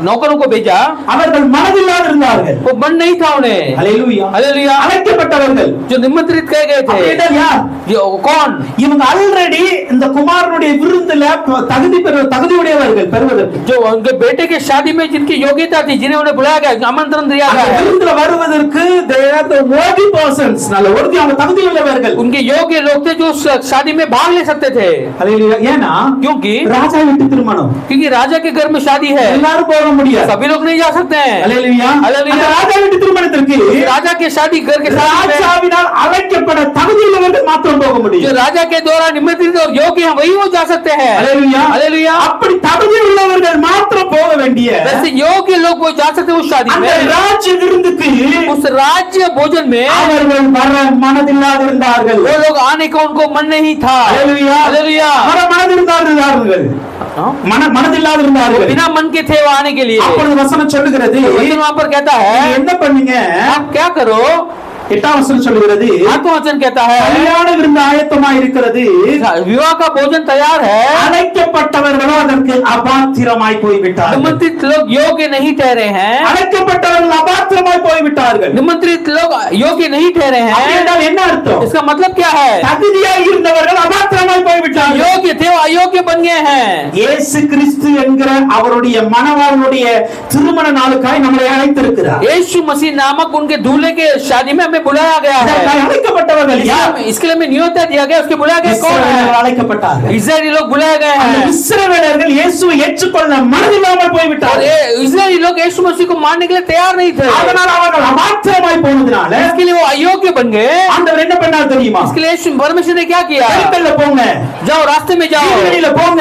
नौकरों को भेजा, அவர்கள் மனதில்லாத இருந்தார்கள். वो मन नहीं था उन्हें। ஹalleluya. हालेलुया। அழைக்கப்பட்டவர்கள் जो निमंत्रित किए गए थे, அப்படின்னா யார்? ये कौन? இவங்க ஆல்ரெடி இந்த குமாரனுடைய விருந்துல தகுதியுடையவர்கள் பெறுவதற்கு. जो उनके बेटे के शादी में जिनकी योग्यता थी, जिन्हें उन्हें बुलाया गया, आमंत्रण दिया அந்த गया, விருந்துல வருவதற்கு they are the worthy persons. நல்ல ஒருத்தி அவங்க தகுதி உள்ளவர்கள். उनके योग्य लोग थे जो उस शादी में भाग ले सकते थे। ஹalleluya. ஏன்னா क्योंकि ராஜா வீட்டு திருமணம். राजा के घर में शादी है, எல்லாரும் போக முடியாது. सभी लोग नहीं जा सकते हैं। ஹalleluya. ஹalleluya. அந்த ராஜா வீட்டு திருமணத்திற்கு राजा के शादी घर के शादी में ராஜாவினால் அழைக்கப்பட தகுதி உள்ளவர்கள் மாத்திரம் போக जो முடியும். राजा के द्वारा निमंत्रित और योग्य हैं वही वो जा सकते हैं। ஹalleluya. हालेलुया। அப்படி தகுதி உள்ளவர்கள் மாத்திரம் போக வேண்டிய वैसे योग्य लोग वो जा सकते हैं उस शादी அந்த में। ராஜ்ய விருந்துக்கு उस राज्य भोजन में அவர்கள் வர மனதில்லாதிருந்தார்கள். वो लोग आने का उनको मन नहीं था। ஹalleluya. हालेलुया। வர மனதில்லாதிருந்தார்கள். மனதில்லாதிருந்தார்கள். बिना मन के थे वो आने के लिए। அப்பொழுது வசனம் சொல்லுகிறது, वचन वहां पर कहता நீங்க है என்ன பண்ணீங்க? आप क्या करो। 8 வசனம் சொல்லுகிறது, आत्मवचन कहता है கல்யாண விருந்து ஆயத்தமா இருக்கிறது, विवाह का भोजन तैयार है, அழைக்கப்பட்டவர்களோ அதற்கு அபாத்திரமாய் போய்விட்டார்கள். निमंत्रित लोग योग्य नहीं ठहरे हैं। அழைக்கப்பட்டவர்கள் அபாத்திரமாய் போய்விட்டார்கள். निमंत्रित लोग योग्य नहीं ठहरे हैं। என்றால் என்ன அர்த்தம்? इसका मतलब क्या है? தகுதியாய் இருந்தவர்கள் அபாத்திரமாய் போய்விட்டார்கள். योग्य थे वो अयोग्य बन गए हैं। இயேசு கிறிஸ்து என்கிற அவருடைய மணவாளனுடைய திருமண நாளுக்காய் நம்மை அழைத்திருக்கிறார். यीशु मसीह नामक उनके दूल्हे के शादी में हमें बुलाया गया है। அழைக்கப்பட்டவர்கள் யார்? इसके लिए हमें न्योता दिया गया, उसके बुलाया गया कौन है? அழைக்கப்பட்டார்கள். इस्राएली लोग बुलाए गए அந்த हैं। இஸ்ரவேலர்கள் இயேசுவை ஏற்றுக்கொள்ள மனதில்லாமல் और போய்விட்டார்கள். ये इस्राएली लोग यीशु मसीह को मानने के लिए तैयार नहीं थे। அதனால் அவர்கள் அபாத்திரமாய் போனதுனால इसके लिए वो अयोग्य बन गए। ஆண்டவர் என்ன பண்ணார் தெரியுமா? इसके लिए यीशु परमेश्वर ने क्या किया? தெருக்கல்ல போங்க, जाओ रास्ते में जाओ, வீதிகளில போங்க,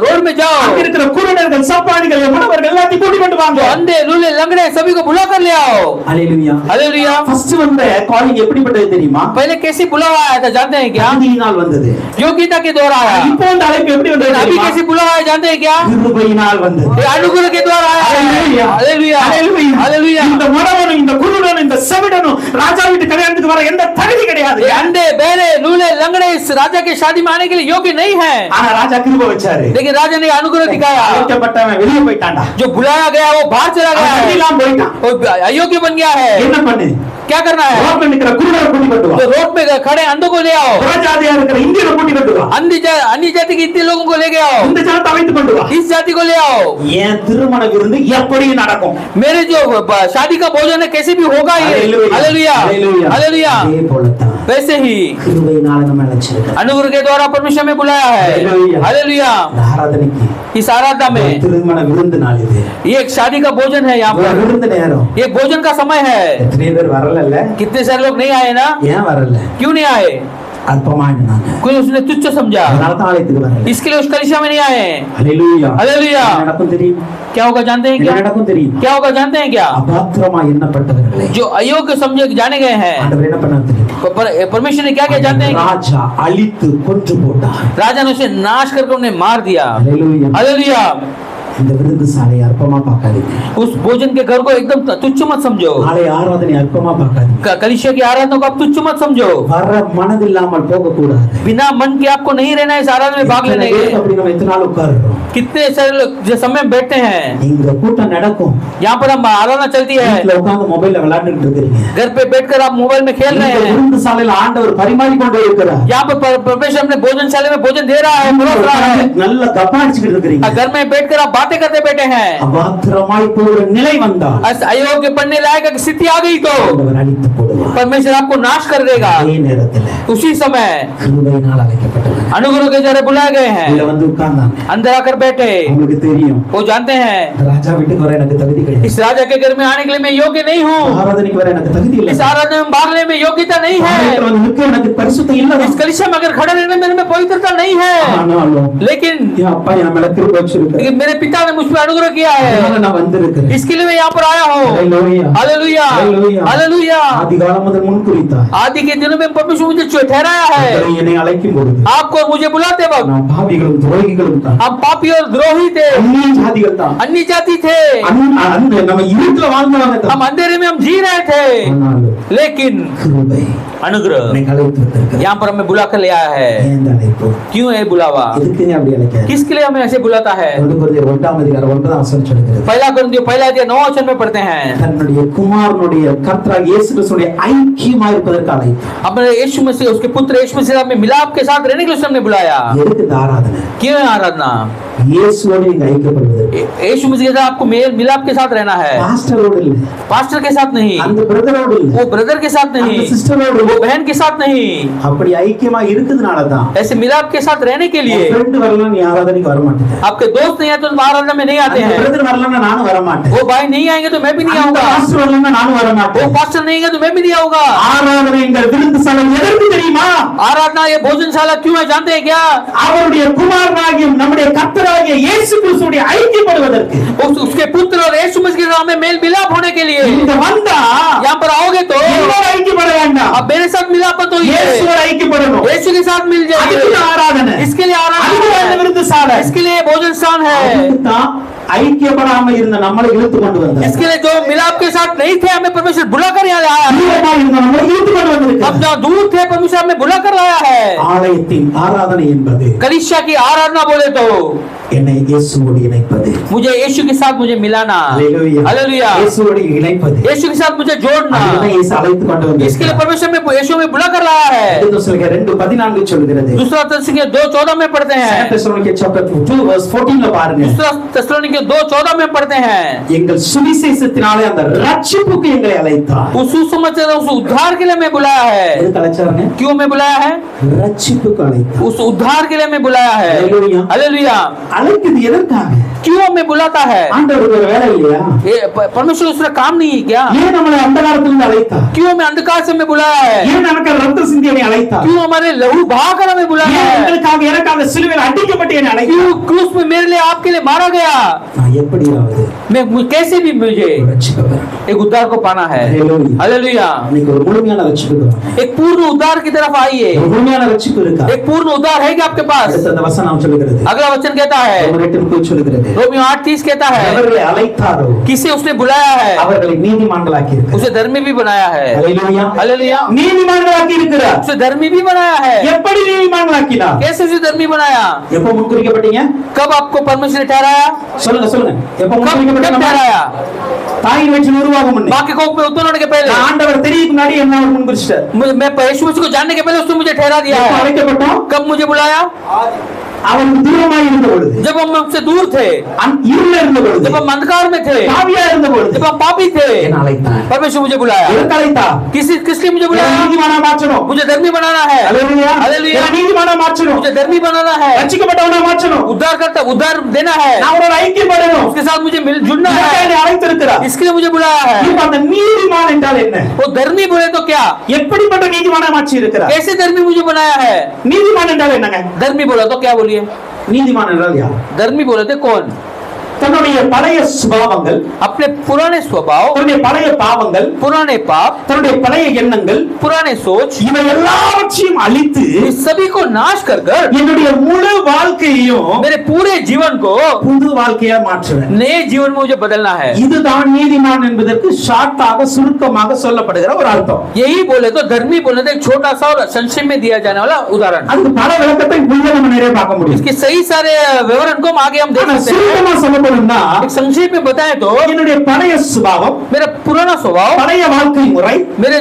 रोड में जाओ, அங்க இருக்கிற குருடர்கள், சப்பானிகள், மனவர்கள் எல்லாத்தையும் கூட்டி கொண்டு வாங்க. अंधे लूले लंगड़े सभी को बुला कर ले आओ। ஹalleluya. हालेलुया। ஃபர்ஸ்ட் வந்த காலிங் எப்படிப்பட்டது தெரியுமா? पहले कैसे बुलावा आया था जानते हैं क्या? தகுதியினால் வந்தது. योग्यता के द्वारा आया। இப்போ இந்த அழைப்பு எப்படி வந்தது अभी தெரியுமா? कैसे बुलावा आया जानते हैं क्या? கிருபையினால் வந்தது. ये अनुग्रह के द्वारा आया है। ஹalleluya. हालेलुया। ஹalleluya. हालेलुया। இந்த மனவனும் இந்த குருடனும் இந்த செவிடனும் ராஜா வீட்டு கல்யாணத்துக்கு வர எந்த தகுதி கிடையாது. ये अंधे बहरे लूले लंगड़े इस राजा के शादी में आने के लिए योग्य नहीं है। ஆனா ராஜா கிருபை வச்சாரு. लेकिन राजा ने अनुग्रह दिखाया। அழைக்கப்பட்டவன் வெளியே போயிட்டான்டா. जो बुलाया गया वो बाहर चला गया है, எல்லாம் போயிட்டான். वो अयोग्य बन गया है। என்ன பண்ணு? क्या करना है? ரோட்ல நிக்கிற குருடரை கூட்டி கொண்டு வா. तो रोड पे खड़े अंधों को ले आओ, புறஜாதியா இருக்கிற இந்தியரை கூட்டி கொண்டு வா. अन्य जाति के इतने लोगों को लेके आओ, இந்த ஜனத்தை அழைத்து கொண்டு வா. इस जाति को ले आओ। ஏன் திருமண விருந்து எப்படி நடக்கும்? मेरे जो शादी का भोजन है कैसे भी होगा ये। हालेलुया। हालेलुया। அதே போலதான் वैसे ही கிருபையினால நம்ம அழைச்சிருக்கோம். अनुग्रह के द्वारा परमेश्वर में बुलाया है। हालेलुया। இந்த ஆராதனைக்கு इस आराधना में திருமண விருந்து நாள் இது. ये एक शादी का भोजन है यहाँ पर, விருந்து நேரம். ये भोजन का समय है। எத்தனை பேர் வரலல்ல? कितने सारे लोग नहीं आए ना? ஏன் வரல? क्यों नहीं आए? அல்பமாயினாங்க. कोई उसने तुच्छ समझा, அதனால தான் ஆலயத்துக்கு வரல. इसके लिए उस कलीसिया में नहीं आए। ஹalleluya. हालेलुया। என்ன நடக்கும் தெரியுமா? क्या होगा जानते हैं என்ன क्या? நடக்கும் தெரியுமா? क्या होगा जानते हैं क्या? அபாத்திரமா எண்ணப்பட்டவர்களே जो अयोग्य समझे जाने गए हैं, ஆண்டவர் என்ன பண்ணார் தெரியுமா? परमेश्वर ने क्या किया जानते हैं? ராஜா அழித்து கொன்று போட்டார். राजा ने उसे नाश करके उन्हें मार दिया। ஹalleluya. हालेलुया। இந்த விருந்து சாலை அற்பமா பார்க்காதீங்க. उस भोजन के घर को एकदम तुच्छ मत समझो, ஆலய ஆராதனை அற்பமா பார்க்காதீங்க. कलीसिया की आराधना को आप तुच्छ मत समझो। வர மனதில்லாமல் போக கூடாது. बिना मन के आपको नहीं रहना है इस आराधना में भाग लेने के। அப்படி நம்ம எத்தனை நாள் உட்கார்றோம்? कितने सारे लोग जो समय में बैठते हैं, இங்க கூட்டம் நடக்கும். यहाँ पर हम आराधना चलती है, வீட்ல உட்கார்ந்து மொபைல்ல விளையாண்டுட்டு இருக்கீங்க. घर पे बैठकर आप मोबाइल में खेल रहे இந்த हैं। விருந்து சாலையில ஆண்டவர் பரிமாறி கொண்டே இருக்கிறார். यहाँ पर परमेश्वर अपने भोजनशाला में भोजन दे रहा है, परोस रहा है। நல்ல கப்பாடிச்சிட்டு இருக்கீங்க. घर में बैठकर आप बातें करते बैठे हैं। அபாத்திரமாய் போகிற நிலை வந்தால் अयोग्य बनने लायक अगर स्थिति आ गई तो ஆண்டவர் அழித்து போடுவார். परमेश्वर आपको नाश कर देगा। அதே நேரத்துல उसी समय கிருபையினால் அழைக்கப்பட்டவர்கள் अनुग्रह के जरिए बुलाए गए हैं, இதுல வந்து उட்கார்ந்தாங்க. अंदर आकर बैठे। உங்களுக்கு தெரியும் वो जानते हैं ராஜா வீட்டுக்கு வர எனக்கு தகுதி கிடையாது. इस राजा के घर में आने के लिए मैं योग्य नहीं हूँ, ஆராதனைக்கு வர எனக்கு தகுதி இல்லை. इस आराधना में भाग लेने में योग्यता नहीं ஆலயத்துல है, வந்து நிற்க எனக்கு பரிசுத்தம் இல்லை. इस कलीसिया में अगर खड़े रहने में मेरे में पवित्रता नहीं है। ஆனாலும் लेकिन என் அப்பா என் மேல கிருபை வச்சிருக்காரு. मेरे पिता ने मुझ पर अनुग्रह किया है, அதனால நான் வந்திருக்கிறேன். इसके लिए मैं यहाँ पर आया हूँ। ஹalleluya. हालेलुया। ஹalleluya. हालेलुया। ஆதிகாலம் முதல் முன்குறித்தார். आदि के दिनों में परमेश्वर मुझे ठहराया है, கர்த்தர் என்னை அழைக்கும் பொழுது आपको और मुझे बुलाते वक्त நாம் பாவிகளும் துரோகிகளும் தான். हम पापी और द्रोही थे, அந்நிய ஜாதிகள் தான். अन्य जाति थे, நம்ம இருட்டுல வாழ்ந்தவங்க தான். हम अंधेरे में हम जी रहे थे। ஆனாலும் लेकिन கிருபை अनुग्रह என்னை அழைத்து வந்திருக்கிறது. यहाँ पर हमें बुला कर ले आया है। ஏன் இந்த அழைப்பு? क्यों है बुलावा? எதுக்கு நீ அப்படி அழைக்க? किसके लिए हमें ऐसे बुलाता है? ஒன்று கொரிந்தியர் 1:9 சொல்கிறது. पहला कुरिन्थियों पहला अध्याय 9 वचन में पढ़ते हैं, தன்னுடைய குமாரனுடைய கர்த்தராகிய இயேசு கிறிஸ்துவின் ஐக்கியமா இருப்பதற்கு அழைத்தார். अपने यीशु मसीह उसके पुत्र यीशु मसीह में मिलाप के साथ रहने के लिए उसने हमें बुलाया। எதுக்கு இந்த ஆராதனை? क्यों है आराधना? இயேசுவோடு நீங்க ஐக்கியப்படுவதற்கு. यीशु मसीह के साथ आपको मेल मिलाप के साथ रहना है, பாஸ்டரோடு இல்ல, पास्टर के साथ नहीं, அந்த பிரதரோடு இல்ல, वो ब्रदर के साथ नहीं, அந்த சிஸ்டரோடு वो இல்ல. बहन के साथ नहीं। அப்படி ஐக்கியமா இருக்குதுனால தான் ऐसे मिलाप के साथ रहने के लिए ஃப்ரெண்ட் வரலன்னா நீ ஆராதனைக்கு வர மாட்டேங்க. आपके दोस्त नहीं है तो आराधना में नहीं आते அந்த हैं, பிரதர் வரலன்னா நானும் வர மாட்டேன். वो भाई नहीं आएंगे तो मैं भी नहीं அந்த आऊंगा, பாஸ்டர் வரலன்னா நானும் வர वो மாட்டேன். पास्टर नहीं आएंगे तो मैं भी नहीं आऊंगा। ஆராதனை என்கிற விருந்துசாலை எதற்கு தெரியுமா? आराधना ये भोजनशाला क्यों है जानते हैं क्या? அவருடைய குமாரனாகிய நம்முடைய கர்த்தராகிய இயேசு கிறிஸ்துவோடு ஐக்கியப்படுவதற்கு. उसके पुत्र और यीशु मसीह के नाम में मेल मिलाप होने के लिए। இங்க வந்தா यहाँ पर आओगे तो என்னோட ஐக்கியப்பட வேண்டாம், अब मेरे साथ मिलाप तो இயேசுவோடு ஐக்கியப்படணும். यीशु के साथ मिल அதுக்கு जाइए। தான் ஆராதனை, इसके लिए அதுக்கு आराधना தான் இந்த है, விருந்துசாலை. इसके लिए भोजन स्थान है, அதுக்கு தான் ஐக்கியப்படாம இருந்த நம்மளை இழுத்து கொண்டு வந்தார். इसके लिए जो मिलाप के साथ नहीं थे हमें परमेश्वर बुलाकर यहाँ लाया है। தூரமா இருந்த நம்மளை இழுத்து கொண்டு हम வந்திருக்கிறார். जहाँ दूर थे परमेश्वर हमें बुलाकर लाया है। ஆலயத்தின் ஆராதனை என்பது कलीसिया की आराधना बोले तो என்னை இயேசுவோடு இணைப்பது. मुझे यीशु के साथ मुझे मिलाना, அல்லேலூயா. हालेलुया, இயேசுவோடு இணைப்பது. यीशु के साथ मुझे जोड़ना, அதுதான் இயேசு அழைத்து கொண்டு इसके लिए வந்திருக்கிறார். परमेश्वर में यीशु में बुलाकर लाया है। 2:14 சொல்கிறது. दूसरा तेस्सलोनिके 2:14 में पढ़ते हैं, Thessalonians chapter 2 verse 14 பாருங்க. दूसरा तेस्सलोनिके 2:14 में पढ़ते हैं, எங்கள் சுவிசேஷத்தினாலே அந்த ரட்சிப்புக்கு எங்களை அழைத்தார். उस सुसमाचार उस उद्धार के लिए हमें बुलाया है। எதுக்கு அழைச்சாருங்க? क्यों हमें बुलाया है? ரட்சிப்புக்கு அழைத்தார். उस उद्धार के लिए हमें बुलाया है। हालेलुया। हालेलुया। அழைக்குது எதற்காக? क्यों हमें बुलाता है? ஆண்டவருக்கு ஒரு வேலை இல்லையா? ये परमेश्वर उसका काम नहीं है क्या? ஏன் நம்மளை அந்தகாரத்திலிருந்து அழைத்தார்? क्यों हमें अंधकार से हमें बुलाया है? ஏன் நமக்கு ரத்த சிந்தி என்னை அழைத்தார்? क्यों हमारे लहू बहाकर हमें बुलाया ஏன் है? உங்களுக்காக எனக்காக சிலுவையில் அடிக்கப்பட்டு என்னை அழைத்தார்? क्यों क्रूस में मेरे लिए आपके लिए मारा गया? நான் எப்படியாவது मैं कैसे भी मुझे ரட்சிப்பு பெறணும். एक उद्धार को पाना है। हालेलुया. हालेलुया। இன்னைக்கு ஒரு முழுமையான ரட்சிப்பு வேணும். एक पूर्ण उद्धार की तरफ आइए। ஒரு முழுமையான ரட்சிப்பு இருக்கா? एक पूर्ण उद्धार है क्या आपके पास? அடுத்த அந்த வசனம் சொல்லுகிறது. अगला वचन कहता है, ரோமர் போய் சொல்லுகிறது. रोमियो 8:30 कहता है, அவர்களை அழைத்தாரோ किसे उसने बुलाया है அவர்களை நீதிமான்களாக்கி இருக்கிறார். उसे धर्मी भी बनाया है। हालेलुया. हालेलुया। நீதிமான்களாக்கி இருக்கிறார். उसे धर्मी भी बनाया है। எப்படி நீதிமான்களாக்கினார்? कैसे उसे धर्मी बनाया? எப்போ முன்குறிக்கப்பட்டீங்க? कब आपको परमेश्वर ने ठहराया? சொல்லுங்க சொல்லுங்க. எப்போ कब முன்குறிக்கப்பட்டீங்க? ठहराया? தாயின் வயிற்றில் உருவாகும் முன்னே. माँ के कोख में उत्पन्न होने के पहले। ஆண்டவர் தெரியக்கு முன்னாடி என்ன அவர் முன்குறிச்சிட்டார்? मैं यीशु मसीह को जानने के पहले उसने मुझे ठहरा दिया எப்போ है। அழைக்கப்பட்டோம்? कब मुझे बुलाया? அவருக்கு தூரமாய் இருந்த பொழுது, जब हम हमसे दूर थे, இருள இருந்த பொழுது, जब हम अंधकार में थे, பாவியா இருந்த பொழுது जब हम पापी थे, என்ன அழைத்தார்? परमेश्वर मुझे बुलाया। எதற்கு அழைத்தார்? किस लिए मुझे என்னை बुलाया? நீதிமானா மாற்றணும். मुझे धर्मी बनाना है। அல்லேலூயா. हालेलुया। என்னை நீதிமானா மாற்றணும். मुझे धर्मी बनाना है। ரட்சிக்கப்பட்டவனா மாற்றணும். उद्धार देना है। நான் அவரோட ஐக்கியப்படணும். उसके साथ मुझे जुड़ना இதற்காக है। என்னை அழைத்திருக்கிறார். इसके लिए मुझे बुलाया है। இப்ப அந்த நீதிமான் என்றால் என்ன? वो धर्मी बोले तो क्या? எப்படிப்பட்ட நீதிமானா மாற்றி இருக்கிறார்? कैसे धर्मी मुझे बनाया है? நீதிமான் என்றால் என்னங்க? धर्मी बोला तो क्या बोलिए? நீதிமான் என்றால் யார்? धर्मी बोले थे कौन? தன்னுடைய பழைய சுபாவங்கள், अपने पुराने स्वभाव, தன்னுடைய பழைய பாவங்கள், पुराने पाप, தன்னுடைய பழைய எண்ணங்கள், पुराने सोच, இவை எல்லாவற்றையும் அழித்து इस सभी को नाश कर என்னுடைய முழு வாழ்க்கையையும் मेरे पूरे जीवन को புது வாழ்க்கையா மாற்றுவேன். नए जीवन में मुझे बदलना है। இதுதான் நீதிமான் என்பதற்கு ஷார்ட்டாக சுருக்கமாக சொல்லப்படுகிற ஒரு அர்த்தம். यही बोले तो धर्मी बोले तो एक छोटा सा और संक्षेप में दिया जाने वाला उदाहरण। அதுக்கு பல விளக்கத்தை உள்ள நம்ம நிறைய பார்க்க முடியும். इसके सही सारे विवरण को हम आगे हम देख ஆனா सकते हैं। சுருக்கமா சொல்லப்படும்னா एक संक्षेप में बताएं तो என்னுடைய பழைய சுபாவம், मेरा पुराना स्वभाव, பழைய வாழ்க்கை முறை, मेरे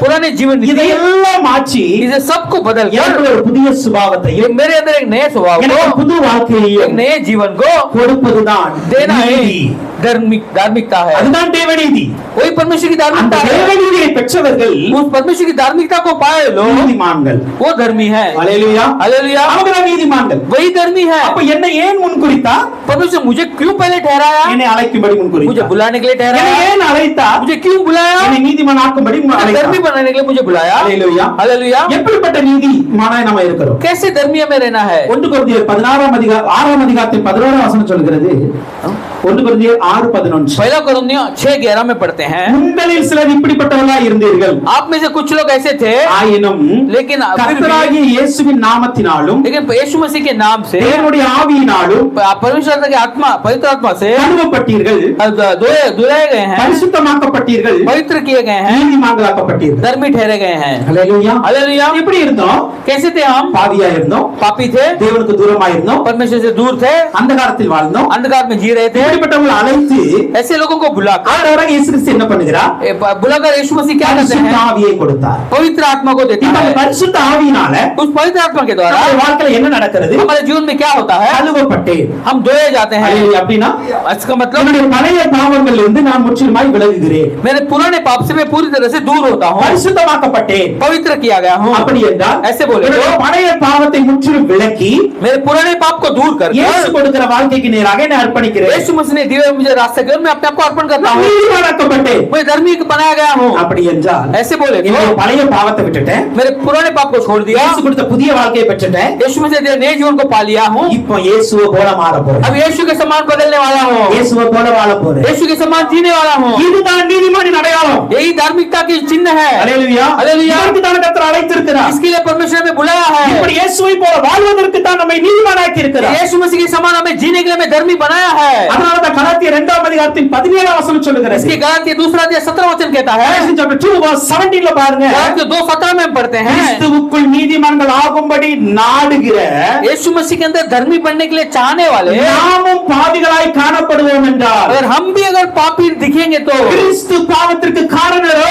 पुराने जीवन नीति, இதையெல்லாம் மாற்றி इसे सबको बदल कर எனக்கு ஒரு புதிய சுபாவத்தையும் मेरे अंदर एक नए स्वभाव எனக்கு को, புது एक வாழ்க்கையையும் नए जीवन को கொடுப்பதுதான் देना है। நீதி. धार्मिकता है। அதுதான் தேவநீதி. वही परमेश्वर की அந்த धार्मिकता है। தேவநீதியை பெற்றவர்கள் उस परमेश्वर की धार्मिकता को पाए लोग நீதிமான்கள். वो धर्मी है। அல்லேலூயா. हालेलुया। அவங்க தான் நீதிமான்கள். वही धर्मी है। அப்ப என்னை ஏன் முன்குறித்தா? परमेश्वर मुझे क्यों पहले ठहराया? என்னை அழைக்கும்படி मुझे முன்குறித்தா. बुलाने के लिए என்னை ठहराया। ஏன் அழைத்தா? मुझे क्यों बुलाया? என்னை நீதிமான் ஆக்கும்படி मुझे அழைத்தா. धर्मी बनाने के लिए मुझे बुलाया। அல்லேலூயா. हालेलुया। எப்படிப்பட்ட நீதிமானாய் நாம இருக்கிறோம்? कैसे धर्मी में रहना है? 1 கொரிந்தியர் 6ஆம் அதிகாரத்தின் 11ஆம் வசனம் சொல்கிறது. 1 கொரிந்தியர் 6:11. पहला कोरिन्थियों 6:11 में पढ़ते हैं, உங்களில் சிலர் இப்படிப்பட்டவர்களாய் இருந்தீர்கள். आप में से कुछ लोग ऐसे थे, ஆயினும் लेकिन फिर भी- கர்த்தராகிய இயேசுவின் நாமத்தினாலும் लेकिन यीशु मसीह के नाम से, தேவனுடைய ஆவியினாலும் परमेश्वर के आत्मा, पवित्र आत्मा से கழுவப்பட்டீர்கள், धुलाए गए हैं, பரிசுத்தமாக்கப்பட்டீர்கள், पवित्र किए गए हैं, நீதிமான்களாக்கப்பட்டீர்கள். धर्मी ठहरे गए हैं। அல்லேலூயா. हालेलुया। எப்படி இருந்தோம்? कैसे थे हम? பாவியா இருந்தோம், पापी थे, தேவனுக்கு தூரமா இருந்தோம், परमेश्वर से दूर थे, அந்தகாரத்தில் வாழ்ந்தோம். अंधकार में जी रहे थे। அப்படிப்பட்டவங்களை அழைத்து ऐसे लोगों को बुलाकर ஆண்டவராக இயேசு கிறிஸ்து என்ன பண்ணுகிறார்? बुलाकर यीशु मसीह क्या करते பரிசுத்த हैं? ஆவியை கொடுத்தார். पवित्र आत्मा को देता இப்ப है। அந்த பரிசுத்த ஆவியினால उस पवित्र आत्मा के द्वारा நம்முடைய வாழ்க்கையில என்ன நடக்கிறது? हमारे जीवन में क्या होता है? கழுவப்பட்டேன். हम धोए जाते हैं। அல்லேலூயா. அப்படின்னா इसका मतलब என்னுடைய பழைய பாவங்களில் இருந்து நான் முற்றிலுமாய் விலகுகிறேன். मेरे पुराने पाप से मैं पूरी तरह से दूर होता हूँ, பரிசுத்தமாக்கப்பட்டேன். पवित्र किया गया हूँ। அப்படி என்றால் ऐसे बोले तो என்னுடைய பழைய பாவத்தை முற்றிலும் விலக்கி मेरे पुराने पाप को दूर कर இயேசு கொடுக்கிற வாழ்க்கைக்கு நேராக என்னை அர்ப்பணிக்கிறேன். यीशु मसीह ने दिए हुए मुझे रास्ते के मैं अपने आप को अर्पण करता हूँ, நீதிமானாக்கப்பட்டேன். मैं धर्मी बनाया गया हूँ। அப்படி என்றால் ऐसे बोले என்னுடைய तो பழைய பாவத்தை விட்டுட்டேன். मेरे पुराने पाप को छोड़ दिया, இயேசு கொடுத்த புதிய வாழ்க்கையை பெற்றுட்டேன். यीशु मसीह ने नए जीवन को पा लिया हूँ। இப்போ இயேசுவை போல மாற போறேன். अब यीशु के समान बदलने वाला हूँ, இயேசுவை போல வாழ போறேன். यीशु के समान जीने वाला हूँ। இதுதான் நீதிமானின் அடையாளம். यही धार्मिकता की चिन्ह है। அல்லேலூயா. அல்லேலூயா. இதற்கு தான் கர்த்தர் அழைத்திருக்கிறார். इसके लिए परमेश्वर ने बुलाया है। இப்படி இயேசுவை போல வாழ்வதற்கு தான் நம்மை நீதிமானாக்கி இருக்கிறார். यीशु मसीह के समान हमें जीने के लिए हमें धर्मी बनाया है। அதனால தான் கலாத்தியர் 2ஆம் அதிகாரத்தின் 17ஆம் வசனம் சொல்லுகிறது. इसके गलातिया 2:17 वचन कहता है, Galatians chapter 2 verse 17 ல பாருங்க. गलातिया 2:17 में हम पढ़ते हैं, கிறிஸ்துவுக்குள் நீதிமான்கள் ஆகும்படி நாடுகிற यीशु मसीह के अंदर धर्मी बनने के लिए चाहने वाले நாமும் பாவிகளாய் காணப்படுவோம் என்றால் अगर हम भी अगर पापी दिखेंगे तो கிறிஸ்து பாவத்திற்கு காரணரோ.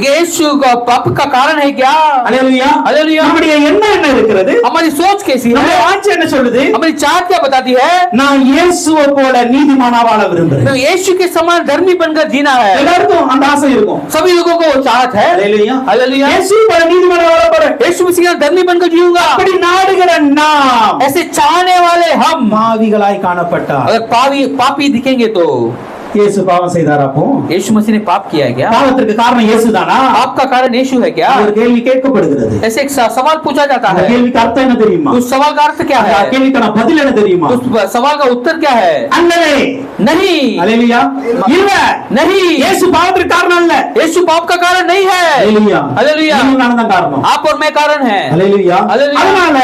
यीशु का पाप का कारण है क्या? அல்லேலூயா. हालेलुया। நம்முடைய எண்ணம் என்ன இருக்கிறது? हमारी सोच कैसी நம்முடைய है? வாஞ்சை என்ன சொல்லுது? हमारी चाहत क्या बताती है? நான் இயேசுவை போல நீதிமானா வாழ விரும்புகிறேன். तो यीशु के समान धर्मी बनकर जीना है। எல்லாருக்கும் அந்த ஆசை இருக்கும். सभी लोगों को वो चाहत है। அல்லேலூயா. हालेलुया। இயேசுவை போல நீதிமானா வாழ போறேன். यीशु मसीह का धर्मी बनकर जीऊंगा। அப்படி நாடுகிற நாம் ऐसे चाहने वाले हम பாவிகளாய் காணப்பட்டார். अगर पापी दिखेंगे तो இயேசு பாவம் செய்தாரா? அப்போ यीशु मसीह ने पाप किया है क्या? பாவத்திற்கு காரணம் இயேசுதானா? पाप का कारण यीशु है क्या? ஒரு கேள்வி கேட்கப்படுகிறது. ऐसे एक सवाल पूछा जाता அந்த है। கேள்விக்கு அர்த்தம் என்ன தெரியுமா? उस सवाल का अर्थ क्या அந்த है? கேள்விக்கான பதில் என்ன தெரியுமா? उस सवाल का उत्तर क्या है? அல்லவே. नहीं, அல்லேலூயா. இல்ல. नहीं, இயேசு பாவத்திற்கு காரணம் அல்ல. यीशु पाप का कारण नहीं है। அல்லேலூயா. அல்லேலூயா. நீதிமான் தான் காரணம். आप और मैं कारण है। அல்லேலூயா. அல்லேலூயா. அதனால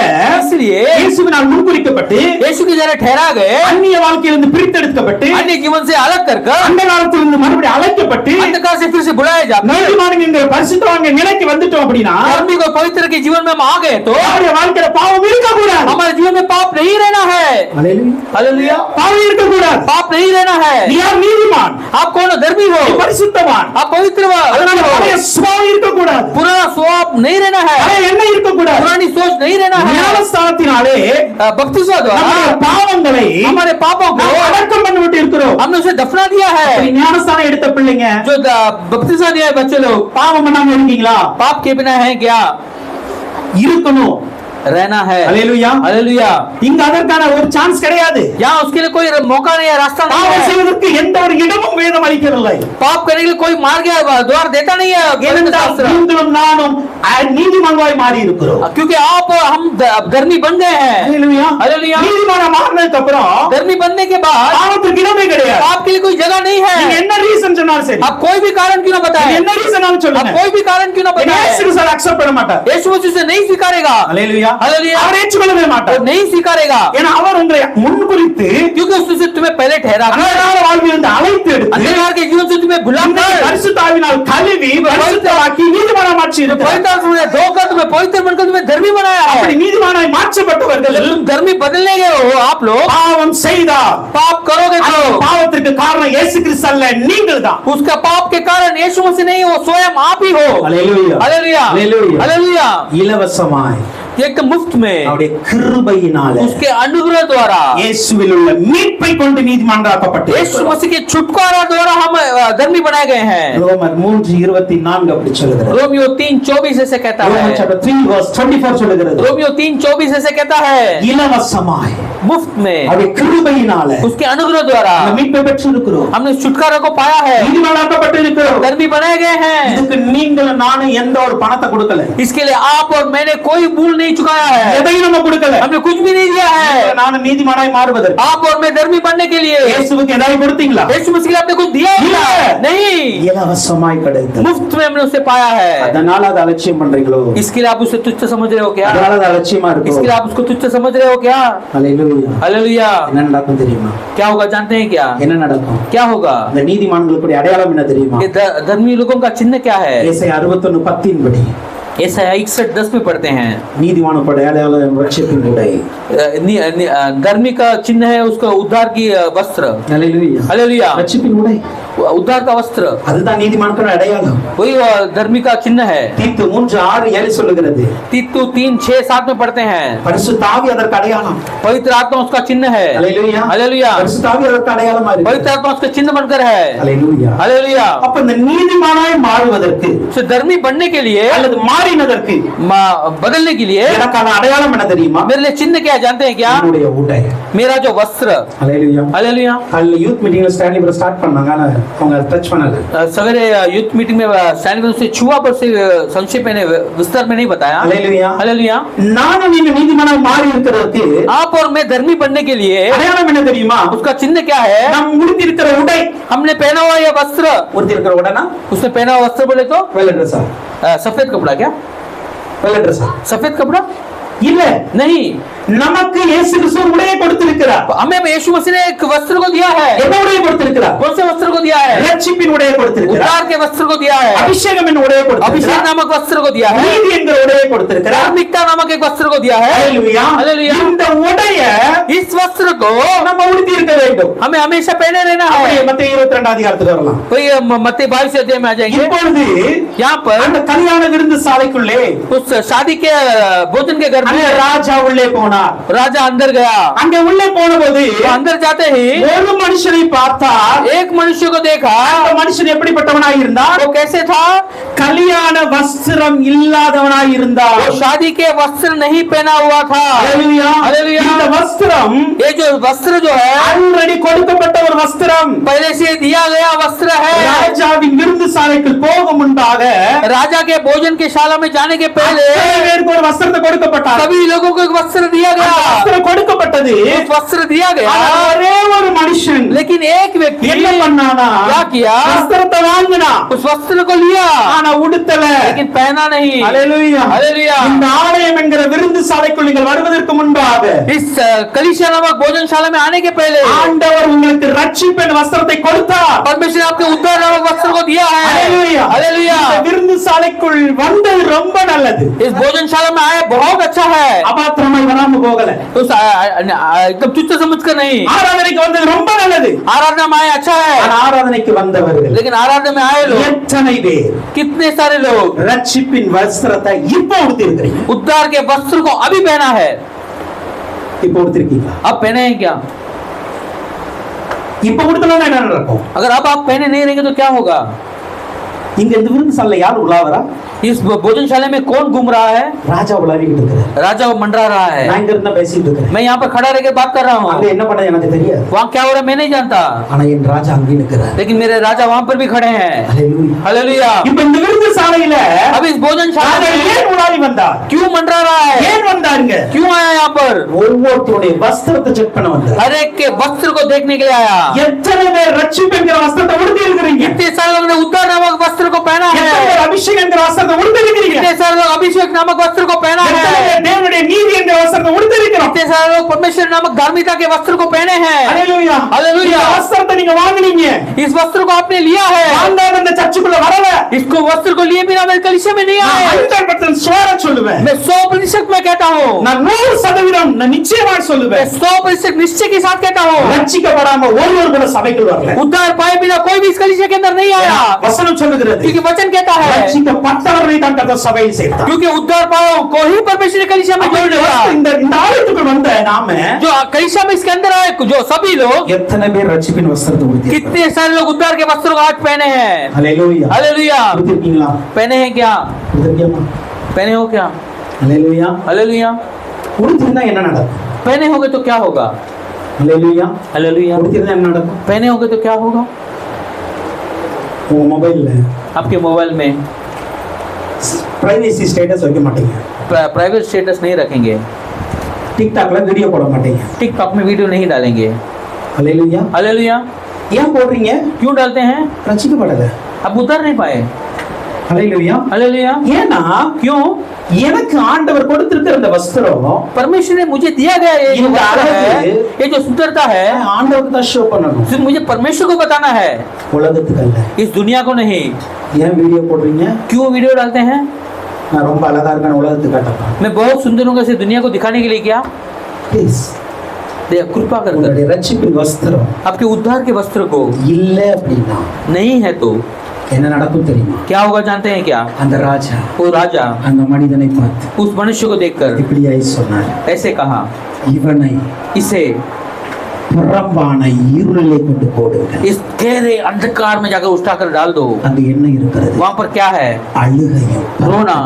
इसलिए இயேசுவினால் முன்குறிக்கப்பட்டு यीशु की जगह ठहरा गए, அந்நிய வாழ்க்கையிலிருந்து பிரித்தெடுக்கப்பட்டு अन्य जीवन से अलग कर அந்த காலத்திலிருந்து மறுபடியும் அழைக்கப்பட்டு अंधकार से फिर से बुलाए जाते हैं। நீதிமான்கிற பரிசுத்தவான்கிற நிலைக்கு வந்துட்டோம் அப்படின்னா धर्मी को पवित्र के जीवन में हम आ गए तो நம்முடைய வாழ்க்கையில பாவம் இருக்க கூடாது. हमारे जीवन में पाप नहीं रहना है। அல்லேலூயா. हालेलुया। பாவம் இருக்க கூடாது. पाप नहीं रहना है। நீ யார்? நீதிமான். आप कौन हो? धर्मी हो, நீ பரிசுத்தவான். आप पवित्र அதனால हो। பழைய சுபாவம் இருக்க கூடாது. पुराना स्वभाव नहीं रहना है, பழைய எண்ணம் இருக்க கூடாது. पुरानी सोच नहीं रहना है। ஞானஸ்தானத்தினாலே बपतिस्मा द्वारा நம்முடைய பாவங்களை हमारे पापों को நாம் அடக்கம் பண்ணிவிட்டு இருக்கிறோம். हमने उसे दफना दिया है। அப்படி ஞானஸ்தானம் எடுத்த பிள்ளைங்க जो बपतिस्मा दिया है बच्चे लोग, பாவம் பண்ணாம இருக்கீங்களா? पाप के बिना है क्या? இருக்கணும். रहना है। அல்லேலூயா. हालेलुया। இங்க அதற்கான ஒரு சான்ஸ் கிடையாது. यहाँ उसके लिए कोई मौका नहीं है, रास्ता नहीं பாவம் है। செய்வதற்கு எந்த ஒரு இடமும் வேதம் அளிக்கவில்லை. पाप करने के लिए कोई मार्ग या द्वार देता नहीं है पवित्र ஏனென்றால் शास्त्र। நீங்களும் நானும் நீதிமான்களாய் மாறி இருக்கிறோம். क्योंकि आप और हम धर्मी बन गए हैं। அல்லேலூயா. हालेलुया। நீதிமானா மாறினதுக்கு அப்புறம் धर्मी बनने के बाद பாவத்துக்கு இடமே கிடையாது. पाप के लिए कोई जगह नहीं நீங்க है। என்ன ரீசன் சொன்னாலும் சரி, आप कोई भी कारण क्यों ना बताएं, என்ன ரீசனாலும் आप சொல்லுங்க, कोई भी कारण क्यों ना बताएं, இயேசு சார் அக்செப்ட் பண்ண மாட்டார். यीशु मसीह उसे नहीं स्वीकारेगा। அல்லேலூயா. हालेलुया। அவர் ஏற்றுக்கொள்ளவே वो மாட்டார். नहीं स्वीकारेगा, ஏன்னா அவர் உங்களை முன்குறித்து क्योंकि उसने तुम्हें पहले ठहरा कर அன்றாட வாழ்விலிருந்து அழைத்து எடுத்து अंधकार के जीवन से तुम्हें बुलाकर பரிசுத்த ஆவியினால் கழுவி பரிசுத்தமாக்கி நீதிமானா மாற்றி இருக்கிறார். पवित्र आत्मा ने धोकर तुम्हें पवित्र बनकर तुम्हें धर्मी बनाया है। அப்படி நீதிமானாய் மாற்றப்பட்டவர்கள் तुम धर्मी बदलने गए हो, आप लोग பாவம் செய்தார். पाप करोगे அந்த तो பாவத்திற்கு காரணம் இயேசு கிறிஸ்து அல்ல, நீங்கள் தான். उसका पाप के कारण यीशु मसीह नहीं, वो स्वयं आप ही हो। அல்லேலூயா. हालेलुया। அல்லேலூயா. हालेलुया। இலவசமாய் एकदम मुफ्त में அவருடைய கிருபையினால उसके अनुग्रह द्वारा இயேசுவில் உள்ள மீட்பை கொண்டு நீதிமான்களாக்கப்பட்டு यीशु मसीह के छुटकारा द्वारा हम धर्मी बनाए गए हैं। ரோமர் 3:24 அப்படி சொல்லுகிறது. रोमियो 3:24 ऐसे कहता ரோமர் है। chapter 3 verse 24 சொல்லுகிறது. रोमियो 3:24 ऐसे कहता है, இலவசமாய் मुफ्त में அவருடைய கிருபையினால उसके अनुग्रह द्वारा அந்த மீட்பை பெற்றிருக்கிறோம். हमने छुटकारा को पाया है, நீதிமான்களாக்கப்பட்டு இருக்கிறோம். धर्मी बनाए गए हैं। இதுக்கு நீங்களும் நானும் எந்த ஒரு பணத்தை கொடுக்கல, इसके लिए आप और मैंने कोई मूल नहीं चुकाया है, எதையும் நம்ம கொடுக்கல. हमने कुछ भी नहीं दिया है। நானும் நீதிமானாய் மாறுவதற்கு आप और मैं धर्मी बनने के लिए இயேசுவுக்கு ஏதாவது கொடுத்தீங்களா? यीशु मसीह के लिए आपने कुछ दिया है क्या? नहीं, இலவசமாய் கிடைத்தது. मुफ्त में हमने उसे पाया है। அதனால அதை அலட்சியம் பண்றீங்களோ? इसके लिए आप उसे तुच्छ समझ रहे हो क्या? அதனால அது அலட்சியமா इसके இருக்கும். लिए आप उसको तुच्छ समझ रहे हो क्या? அல்லேலூயா. हालेलुया। என்ன நடக்கும் தெரியுமா? क्या होगा जानते हैं क्या? என்ன நடக்கும்? क्या होगा? இந்த நீதிமான்களுடைய அடையாளம் என்ன தெரியுமா? ये धर्मी लोगों का चिन्ह क्या है? ஏசாயா 61:10 படி ऐसा 61:10 में पढ़ते हैं। நீதிமானுக்கு அடையாளம் ரட்சிப்பின் உடை. धर्मी का चिन्ह है उसका उद्धार की वस्त्र। ஹalleluya. हालेलुया। ரட்சிப்பின் உடை. उद्धार का वस्त्र அதுதான் நீதிமானுக்கு அடையாளம். वही धर्मी का चिन्ह है। தீத்து 3:6-7 சொல்லுகிறது. तीतु 3:6-7 में पढ़ते हैं। பரிசுத்த ஆவி அதற்கு அடையாளம். पवित्र आत्मा उसका चिन्ह है। ஹalleluya. हालेलुया। பரிசுத்த ஆவி அதற்கு அடையாளமா இருக்கு. पवित्र आत्मा उसका चिन्ह बनकर है। ஹalleluya. हालेलुया। அப்ப இந்த நீதிமானாய் மாறுவதற்கு धर्मी बनने के लिए அல்லது மாறினதற்கு बदलने के लिए எனக்கான அடையாளம் என்ன தெரியுமா? मेरे लिए चिन्ह क्या जानते हैं क्या? என்னுடைய உடை. मेरा जो वस्त्र। ஹalleluya. हालेलुया। கல்ல யூத் மீட்டிங்ல ஸ்டான்லி பிரதர் ஸ்டார்ட் பண்ணாங்க. ஆனா அவங்க டச் பண்ணல. सवेरे यूथ मीटिंग में स्टैंली से छुआ पर से संक्षेप में विस्तार में नहीं बताया। हालेलुया। हालेलुया। நானும் நீங்க நீதிமானாய் மாறி இருக்கிறதுக்கு आप और मैं धर्मी बनने के लिए அடையாளம் என்ன தெரியுமா? उसका चिन्ह क्या है? நாம் உடுத்தி இருக்கிற உடை. हमने पहना हुआ यह वस्त्र। உடுத்தி இருக்கிற உடைனா उसने पहना हुआ वस्त्र बोले तो வெள்ளை ட்ரெஸ்ஸா? सफेद कपड़ा क्या? வெள்ளை ட்ரெஸ்ஸா? सफेद कपड़ा இல்ல. नहीं, நமக்கு இயேசு கிறிஸ்து உடையை கொடுத்திருக்கிறார். हमें यीशु मसीह ने एक वस्त्र को दिया है। என்ன உடையை கொடுத்திருக்கிறார்? कौन से वस्त्र को दिया है? ரட்சிப்பின் உடையை கொடுத்திருக்கிறார். उद्धार के वस्त्र को दिया है। அபிஷேகம் என்ற உடையை अभिषेक கொடுத்திருக்கிறார். नामक वस्त्र को दिया है। நீதி என்கிற உடையை கொடுத்திருக்கிறார். धार्मिकता नामक एक वस्त्र को दिया है। ஹalleluya. हालेलुया। இந்த உடைய इस वस्त्र को நம்ம உடுத்தி இருக்க வேண்டும். हमें हमेशा पहने रहना அப்படியே है। மத்தேயு 22 அதிகாரத்துக்கு வரலாம். वही मत्ती 22 अध्याय में आ जाएंगे। இப்பொழுது यहाँ पर அந்த கல்யாண விருந்து சாலைக்குள்ளே उस शादी के भोजन के घर அந்த में ராஜா உள்ளே போனார். राजा अंदर गया। அங்க உள்ளே போனபோது तो अंदर जाते ही ஒரு மனுஷனை பார்த்தார். एक मनुष्य को देखा। அந்த மனுஷன் எப்படிப்பட்டவனாய் இருந்தார்? वो कैसे था? கல்யாண வஸ்திரம் இல்லாதவனாய் இருந்தார். वो शादी के वस्त्र नहीं पहना हुआ था। ஹalleluya. हालेलुया। இந்த வஸ்திரம் ये जो वस्त्र जो है ஆல்ரெடி கொடுக்கப்பட்ட ஒரு வஸ்திரம். पहले से दिया गया वस्त्र है। ராஜாவின் விருந்து சாலைக்கு போகும் முன்பாக राजा के भोजन की शाला में जाने के पहले பேருக்கு ஒரு வஸ்திரத்தை கொடுக்கப்பட்டார். सभी लोगों को एक वस्त्र दिया அந்த गया। வஸ்திரம் கொடுக்கப்பட்டது. उस वस्त्र दिया गया। ஆனா ஒரே ஒரு மனுஷன் लेकिन एक व्यक्ति என்ன பண்ணானா? क्या किया? வஸ்திரத்தை வாங்கினா. उस वस्त्र को लिया ஆனா உடுத்தல. लेकिन पहना नहीं। ஹalleluya. हालेलुया। இந்த ஆலயம் என்கிற விருந்து சாலைக்குள் நீங்கள் வருவதற்கு முன்பாக इस कलीसिया नामक भोजनशाला में आने के पहले ஆண்டவர் உங்களுக்கு ரட்சிப்பின் வஸ்திரத்தை கொடுத்தார். परमेश्वर ने आपके उद्धार नामक वस्त्र को दिया है। ஹalleluya. हालेलुया। இந்த விருந்து சாலைக்குள் வந்தது ரொம்ப நல்லது. इस भोजनशाला में आए बहुत अच्छा है। அபாத்திரமாய் வராம போகல. उस एकदम तुच्छ समझकर नहीं। ஆராதனைக்கு வந்தது ரொம்ப நல்லது. आराधना में आए अच्छा है। ஆனா ஆராதனைக்கு வந்தவர்கள் लेकिन आराधना में आए लोग எத்தனை பேர் कितने सारे लोग ரட்சிப்பின் வஸ்திரத்தை இப்போ உடுத்தி இருக்கிறீங்க? उद्धार के वस्त्र को अभी पहना है। இப்போ உடுத்திருக்கீங்களா? अब पहने हैं क्या? இப்போ உடுத்தலன்னா என்ன நடக்கும்? अगर अब आप पहने नहीं रहेंगे तो क्या होगा? இங்க இந்த விருந்து சாலையில யார் உலாவரா? इस भोजनशाला में कौन घूम रहा है? ராஜா உலாவிக்கிட்டு இருக்கிறார். राजा मंडरा रहा है। நான் இங்க இருந்தா பேசிட்டு இருக்கிறேன். मैं यहाँ पर खड़ा रहकर बात कर रहा அங்க हूँ। என்ன பண்ண எனக்கு தெரியாது. वहाँ क्या हो रहा है मैं नहीं जानता। ஆனா என் ராஜா அங்கே நிற்கிறார். लेकिन मेरे राजा वहाँ पर भी खड़े हैं। ஹalleluya. हालेलुया। இப்ப இந்த விருந்து சாலையில अब इस भोजनशाला ராஜா में ஏன் உலாவி வந்தார்? क्यों मंडरा रहा है? ஏன் வந்தாருங்க? क्यों आया यहाँ पर? ஒவ்வொருத்தருடைய வஸ்திரத்தை செக் பண்ண வந்தார். हर एक के वस्त्र को देखने के लिए आया। எத்தனை பேர் ரட்சிப்புங்கிற வஸ்திரத்தை உடுத்தி இருக்கிறீங்க? कितने सारे लोगों ने उद्धार नामक वस्त्र को पहना எத்தனை है? பேர் அபிஷேகங்கிற வஸ்திரத்தை உடுத்தி இருக்கிறீங்க? कितने सारे लोग अभिषेक नामक वस्त्र को पहना எத்தனை है? பேர் தேவனுடைய நீதி என்கிற வஸ்திரத்தை உடுத்தி இருக்கிறோம்? कितने सारे लोग परमेश्वर नामक धार्मिकता के वस्त्र को पहने हैं? ஹalleluya. हालेलुया। இந்த வஸ்திரத்தை நீங்க வாங்குனீங்க. इस वस्त्र को आपने लिया है। வாங்காத இந்த சர்ச்சுக்குள்ள வரல. इसको वस्त्र को लिए बिना मैं कलीसिया में नहीं நான் आया। 100% ஸ்வர சொல்லுவேன். मैं 100% में कहता हूँ। நான் 100% நான் நிச்சயமா मैं சொல்லுவேன். 100% निश्चय के साथ कहता हूँ। ரட்சிக்கப்படாம ஒருவர் கூட சபைக்குள் வரல. उद्धार पाए बिना कोई भी इस कलीसिया के अंदर नहीं आया। வசனம் சொல்லுகிறது. क्योंकि वचन कहता है ரட்சிக்கப்பட்டவர்களை தான் கர்த்தர் சபையில் சேர்த்தார். क्योंकि उद्धार पाओ को ही परमेश्वर ने कलीसिया में जोड़ दिया। இந்த ஆலயத்துக்குள் வந்த நாம जो कलीसिया में इसके अंदर आए जो सभी लोग எத்தனை பேர் ரட்சிப்பின் வஸ்திரத்தை உடுத்தி कितने सारे लोग उद्धार के वस्त्रों को आज पहने हैं? ஹalleluya. हालेलुया। உடுத்திருக்கீங்களா? पहने हैं क्या? உடுத்திருக்கியாமா? पहने हो क्या? ஹalleluya. हालेलुया। உடுத்திருந்தா என்ன நடக்கும்? पहने होगे तो क्या होगा? ஹalleluya. हालेलुया। உடுத்திருந்தா என்ன நடக்கும்? पहने होगे तो क्या होगा? உங்க மொபைல்ல आपके मोबाइल में பிரைவசி ஸ்டேட்டஸ் வைக்க மாட்டீங்க. प्राइवेट स्टेटस नहीं रखेंगे। டிக்டாக்ல வீடியோ போட மாட்டீங்க. टिकटॉक में वीडियो नहीं डालेंगे। ஹalleluya. हालेलुया। ஏன் போடுறீங்க? क्यों डालते हैं? ரட்சிக்கப்படல. अब उतर नहीं पाए। ஹalleluya. हालेलुया। ஏன்னா क्यों? எனக்கு ஆண்டவர் கொடுத்திருக்கிற இந்த வஸ்திரம் परमेश्वर ने मुझे दिया गया ये जो ये वस्त्र है, है, ये जो सुंदरता है ஆண்டவருக்கு தான் ஷோ பண்ணணும். सिर्फ मुझे परमेश्वर को बताना है, உலகத்துக்கு அல்ல. इस दुनिया को नहीं। ஏன் வீடியோ போடுறீங்க? क्यों वीडियो डालते हैं? நான் ரொம்ப அழகா இருக்கேன் உலகத்துக்கு காட்டப்பா. मैं बहुत सुंदर हूँ इसे दुनिया को दिखाने के लिए क्या? ப்ளீஸ் कृपा कर உங்களுடைய ரட்சிப்பின் வஸ்திரம் आपके उद्धार के वस्त्र को இல்ல அப்படின்னா नहीं है तो என்ன நடக்கும் தெரியுமா? क्या होगा जानते हैं क्या? அந்த ராஜா वो राजा அந்த மனிதனை பார்த்து उस मनुष्य को देखकर இப்படியாய் சொன்னார், ऐसे कहा, இவனை इसे புறம்பான இருளிலே கொண்டு போடுங்க. इस गहरे अंधकार में जाकर उठाकर डाल दो. அங்க என்ன இருக்கிறது? वहाँ पर क्या है? அழுகையும் रोना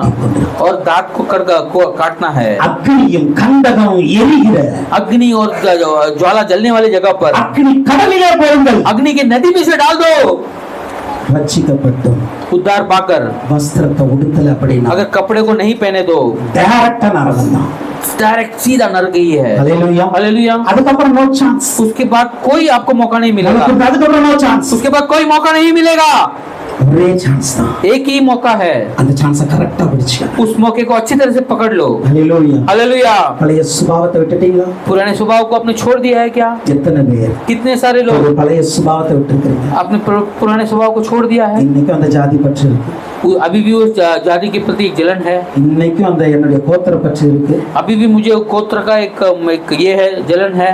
और दांत को काटना है. அக்னியும் கந்தகம் எரிகிற अग्नि और ज्वाला जलने वाली जगह पर அக்னி கடலிலே போடுங்கள். अग्नि के नदी में से डाल दो. ரட்சிக்கப்பட்டும் उद्धार पाकर வஸ்திரத்தை உடுத்தல அப்படின்னா अगर कपड़े को नहीं पहने तो டைரக்டா நரகம் தான். डायरेक्ट सीधा नरक ही है. ஹalleluya हालेलुया. அதுக்கப்புறம் நோ சான்ஸ். उसके बाद कोई आपको मौका नहीं मिलेगा. அதுக்கப்புறம் நோ சான்ஸ். उसके बाद कोई मौका नहीं मिलेगा. ஒரே சான்ஸ் தான். एक ही मौका है. அந்த சான்ஸை கரெக்ட்டா பிடிச்சுக்க. उस मौके को अच्छी तरह से पकड़ लो. ஹalleluya. हालेलुया. பழைய சுபாவத்தை விட்டுட்டீங்களா? पुराने स्वभाव को आपने छोड़ दिया है क्या? எத்தனை பேர் कितने सारे लोग பழைய சுபாவத்தை விட்டுருக்கீங்க? आपने पुराने स्वभाव को छोड़ दिया है. இன்னைக்கு அந்த ஜாதி பற்று இருக்கு. अभी भी उस जाति के प्रति एक जलन है. இன்னைக்கு அந்த என்னுடைய கோத்திர பற்று இருக்கு. अभी भी मुझे गोत्र का एक ये है, जलन है.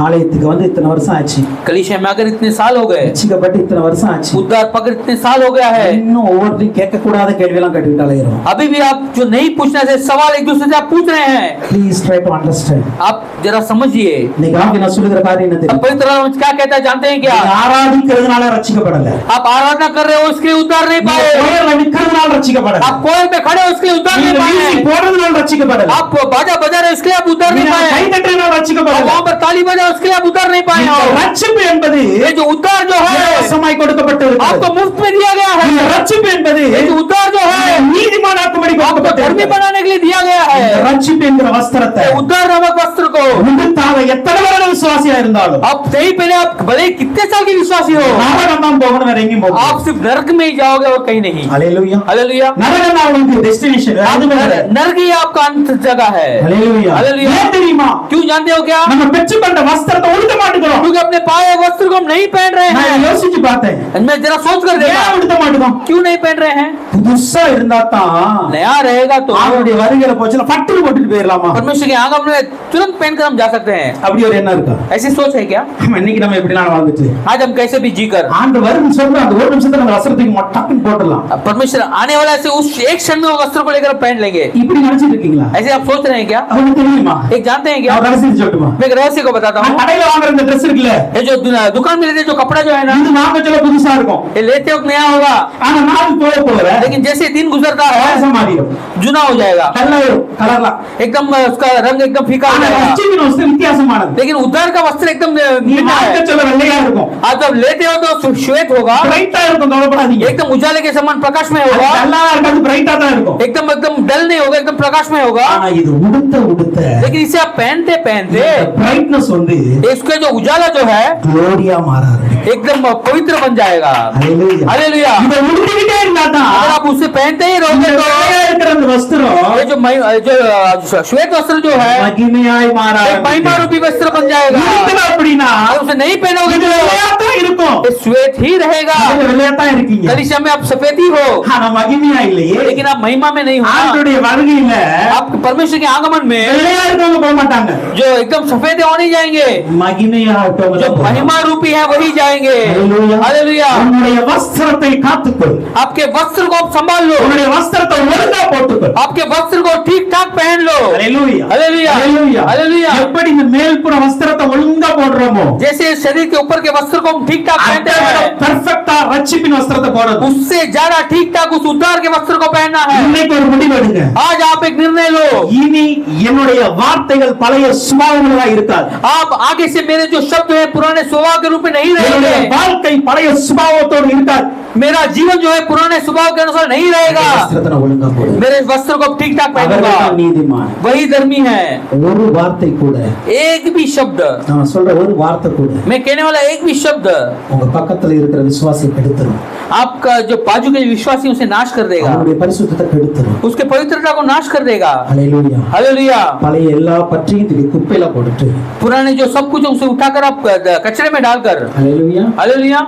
ஆலயத்துக்கு வந்து இத்தனை வருஷம் ஆச்சு. कलीसिया में आकर इतने साल हो गए. ரட்சிக்கப்பட்டு இத்தனை வருஷம் ஆச்சு. उद्धार पाकर इतने साल हो गया है. இன்னும் ஒவ்வொருத்தரும் கேட்க கூடாத கேள்வி எல்லாம் கேட்டுட்டு அலையறோம். अभी भी आप जो नहीं पूछने से सवाल एक दूसरे से आप पूछ रहे हैं. Please try to understand. आप जरा समझिए. இன்னைக்கு ஆவி நான் சொல்லுகிற காரியம் என்ன தெரியுமா? पवित्र ग्रंथ क्या कहता है जानते हैं क्या? ஆராதிக்கிறதுனால ரட்சிக்கப்படல. आप आराधना कर रहे हो उसके लिए उद्धार नहीं पाए. கோயில்ல நிக்கிறதுனால ரட்சிக்கப்படல. आप कोयल पे खड़े हो उसके लिए उद्धार नहीं पाए. நீங்க போறதுனால ரட்சிக்கப்படல. आप बाजा बजा रहे हो उसके लिए आप उद्धार नहीं पाए. கை தட்டுறதுனால ரட்சிக்கப்படல. वहां पर ताली बजा उसके लिए आप उद्धार नहीं पाए हो. ரட்சிப்பு என்பது ये जो उद्धार जो है இலவசமாய் கொடுக்கப்பட்டிருக்கிறது. आपको मुफ्त में दिया गया है. ரட்சிப்பு என்பது ये जो उद्धार जो है நீதிமானாக்கும்படி आपको धर्मी கொடுக்கப்பட்டிருக்கிறது. बनाने के लिए दिया गया है. ரட்சிப்பு என்கிற வஸ்திரத்தை उद्धार नामक वस्त्र को உடுத்தாத எத்தனை வருட விசுவாசியா இருந்தாலும் आप सही पहले आप भले ही कितने साल के विश्वासी हो, நரகம் தான் போகணும், வேற எங்கேயும் போக आप सिर्फ नरक में ही जाओगे और कहीं नहीं. ஹalleluya. हालेलुया. நரகம் தான் உங்களுக்கு டெஸ்டினேஷன். அது வேற. नरक ही आपका अंत जगह है. ஹalleluya. हालेलुया. ஏன் தெரியுமா? क्यों जानते हो क्या? நம்ம பெற்றுக்கொண்ட வஸ்திரத்தை உடுத்த மாட்டேங்கிறோம். क्योंकि अपने पाए वस्त्र को हम नहीं पहन रहे நான் हैं. யோசிச்சு பார்த்தேன். मैं जरा सोच कर देखा, ஏன் உடுத்த மாட்டேங்கிறோம்? क्यों नहीं पहन रहे हैं? புதுசா இருந்தா தான் नया रहेगा तो அவருடைய வருகையில போச்சுல பட்டுன்னு போட்டுட்டு போயிடலாமா? परमेश्वर के आगमन में तुरंत पहनकर हम जा सकते हैं. அப்படி ஒரு எண்ணம் இருக்கா? ऐसी सोच है क्या? இன்னைக்கு நம்ம எப்படிலாம் வாழ்ந்துட்டு आज हम कैसे भी जीकर ஆண்டு வரும்னு சொல்ற அந்த ஒரு நிமிஷத்துல நம்ம வஸ்திரத்துக்கு மொட்டக்குன்னு போட்டுடலாம். परमेश्वर आने वाला है उस एक क्षण में वो वस्त्र को लेकर पहन लेंगे. இப்படி நினைச்சிட்டு இருக்கீங்களா? ऐसे आप सोच रहे हैं क्या? அவங்களுக்கு தெரியுமா? एक जानते हैं क्या? நான் ரகசியம் சொல்லட்டுமா? मैं एक रहस्य को बताता हूँ. கடையில வாங்குற இந்த Dress இருக்குல்ல, ये जो दुकान में लेते जो कपड़ा जो है ना, இது வாங்க சொல்ல புதுசா இருக்கும். ये लेते वक्त नया होगा, ஆனா நாள் போக போக लेकिन जैसे दिन गुजरता है பழசா மாறிடும். जुना हो जाएगा. கலரும் கலரலாம். एकदम उसका रंग एकदम फीका हो ஆனா जाएगा. ரட்சிப்பின் வஸ்திரம் வித்தியாசமானது. लेकिन उद्धार का वस्त्र एकदम நீ भिन्न வாங்க है. சொல்ல வெள்ளையா இருக்கும். आप जब लेते हो तो श्वेत होगा, பிரைட்டா இருக்கும், கவலைப்படாதீங்க. एकदम उजाले के समान प्रकाश में அது होगा. நல்லா இருக்காது, பிரைட்டா தான் இருக்கும். एकदम एकदम डल नहीं होगा, एकदम प्रकाश में होगा. ஆனா இது உடுத்த உடுத்த लेकिन इसे आप पहनते पहनते பிரைட்னஸ் வந்து इसके जो उजाला जो है க்ளோரியா மாற ஆரம்பிக்கும். एकदम पवित्र बन जाएगा. ஹalleluya. हालेलुया. இத உடுத்திக்கிட்டே இருந்தா अगर தான் आप उसे पहनते ही रहोगे तो வெள்ளையா இருக்கிற அந்த வஸ்திரம் ये जो श्वेत वस्त्र जो है மகிமையாய் மாற एक महिमा रूपी वस्त्र बन जाएगा. உடுத்தல அப்படினா अगर उसे नहीं पहनोगे இது तो வெள்ளையா தான் இருக்கும். ये श्वेत ही रहेगा. அது வெள்ளையா தான் இருக்கீங்க. कलीसिया में आप सफेद ही हो, ஆனா மகிமையா இல்லையே. लेकिन आप महिमा में नहीं हो. ஆண்டவருடைய வருகையில आप परमेश्वर के आगमन में வெள்ளையா இருக்கவங்க போக மாட்டாங்க. जो एकदम सफेद है वो नहीं जाएंगे, மகிமையா இருக்கவங்க जो தான் போவாங்க. महिमा रूपी है वही जाएंगे. ஹalleluya. हालेलुया. உன்னுடைய வஸ்திரத்தை காத்துக்கொள். आपके वस्त्र को आप संभाल लो, உன்னுடைய வஸ்திரத்தை ஒழுங்கா போட்டுக்கொள். आपके वस्त्र को ठीक ठाक पहन लो. ஹalleluya. हालेलुया. ஹalleluya. हालेलुया. எப்படி இந்த மேல்புற வஸ்திரத்தை ஒழுங்கா போடுறோமோ जैसे शरीर के ऊपर के वस्त्र को हम ठीक ठाक पहनते हैं, பெர்ஃபெக்ட்டா ரட்சிப்பின் வஸ்திரத்தை போடுறது. उससे ज्यादा ठीक ठाक उस उद्धार के वस्त्र को पहनना है. இன்னைக்கு ஒரு முடிவு எடுங்க. आज आप एक निर्णय लो. இனி என்னுடைய வார்த்தைகள் பழைய சுபாவங்களா இருக்காது. आप आगे से मेरे जो शब्द है पुराने स्वभाव के रूप में नहीं என்னுடைய रहेंगे. வாழ்க்கை பழைய சுபாவத்தோடு இருக்காது. मेरा जीवन जो है पुराने स्वभाव के अनुसार नहीं रहेगा. வஸ்திரத்தை நான் ஒழுங்கா போடு. मेरे वस्त्र को ठीक ठाक पहनूंगा. அவர்தான் நீதிமான். वही धर्मी है. ஒரு வார்த்தை கூட, एक भी शब्द, நான் சொல்ற ஒரு வார்த்தை கூட मैं कहने वाला एक भी शब्द உங்க பக்கத்துல இருக்கிற விசுவாசியை கெடுத்துரும். आपका जो बाजू के विश्वासी उसे नाश कर देगा, அவருடைய பரிசுத்தத்தை கெடுத்துரும். उसके पवित्रता को नाश कर देगा. ஹalleluya. हालेलुया. பழைய எல்லா பற்றியும் தூக்கி குப்பையில போட்டுட்டு पुराने जो सब कुछ है उसे उठाकर आप कचरे में डालकर, ஹalleluya हालेलुया,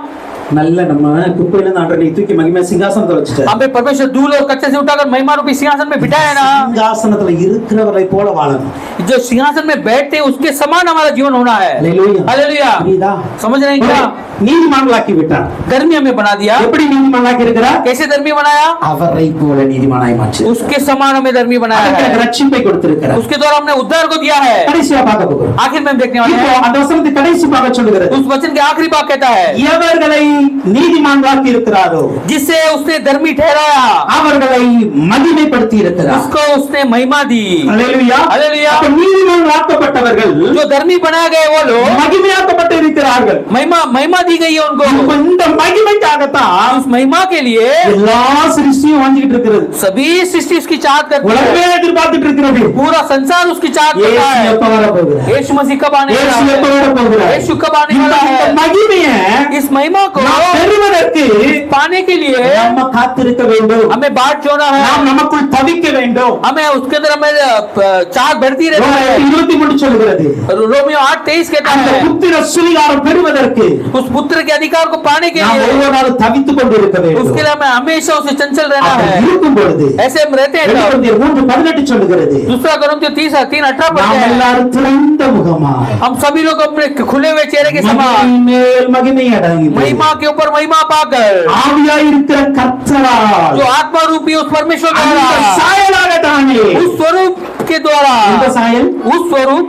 நல்ல நம்ம குப்பையில இருந்து ஆண்டவரை தூக்கி மகிமை சிங்காசனத்தை வச்சுட்டார். हमें परमेश्वर धूल और कचरे से उठाकर महिमा रूपी सिंहासन में बिठाया ना। சிங்காசனத்துல இருக்கிறவரை போல வாழணும். जो सिंहासन में बैठते हैं उसके समान हमारा जीवन होना है। ஹalleluya. हालेलुया। புரியுதா? समझ रहे हैं क्या? நீதிமான்களாக்கி விட்டார். धर्मी हमें बना दिया। எப்படி நீதிமான்களாக்கி இருக்கிறார்? कैसे धर्मी बनाया? அவரை போல நீதிமானாய் மாற்றி उसके समान हमें धर्मी बनाया அதற்கு है। ரட்சிப்பை கொடுத்திருக்கிறார். उसके द्वारा हमने उद्धार को दिया है। கடைசியா பார்க்க போகிறோம். आखिर में हम देखने वाले இப்போ हैं அந்த வசனத்தை கடைசி பார்க்க சொல்லுகிறது. उस वचन के आखिरी भाग कहता है எவர்களை நீதிமான்களாக்கி இருக்கிறாரோ जिसे उसने धर्मी ठहराया அவர்களை மகிமைப்படுத்தி இருக்கிறார். उसको उसने महिमा दी। ஹalleluya. हालेलुया। அப்ப நீதிமான்களாக்கப்பட்டவர்கள் जो धर्मी बनाए गए वो लोग மகிமையாக்கப்பட்டு இருக்கிறார்கள். महिमा दी गई है उनको। இப்ப இந்த மகிமைக்காகத்தான் उस महिमा के लिए எல்லா சிருஷ்டியும் வாஞ்சிக்கிட்டு இருக்கிறது. सभी सृष्टि उसकी चाहत करती உலகமே है। எதிர்பார்த்துட்டு இருக்கிறது. पूरा संसार उसकी चाहत करता இயேசு है। எப்ப வர போகிறார்? यीशु मसीह कब आने वाला இயேசு எப்ப है? வர போகிறார்? यीशु कब आने இந்த वाला है? மகிமையை इस महिमा को நாம் பெறுவதற்கு पाने के लिए நம்ம காத்திருக்க வேண்டும். हमें बाट जोड़ना நாம் है। நமக்குள் தவிக்க வேண்டும். हमें उसके अंदर हमें चाहत बढ़ती रहती ரோமர் है। 23 சொல்கிறது. रोमियो 8:23 कहता அந்த है புத்திர சுவிகாரம் பெறுவதற்கு उस पुत्र के अधिकार को पाने के நாம் लिए ஒவ்வொரு நாளும் தவித்துக் கொண்டிருக்க வேண்டும். उसके लिए हमें हमेशा उसे चंचल रहना அப்படி है। இருக்கும் பொழுது ऐसे हम रहते हैं। 3:18 சொல்கிறது. दूसरा कोरिन्थियों 3:18 நாம் पढ़ते हैं எல்லாரும் திறந்த முகமாய் हम सभी लोग अपने खुले हुए चेहरे के समान மகிமையின் மேல் மகிமை அடைந்து महिमा के ऊपर महिमा पाकर ஆவியாய் இருக்கிற கர்த்தரால் जो आत्मा रूपी उस परमेश्वर அந்த द्वारा சாயலாக தானே उस स्वरूप के द्वारा இந்த சாயல் उस स्वरूप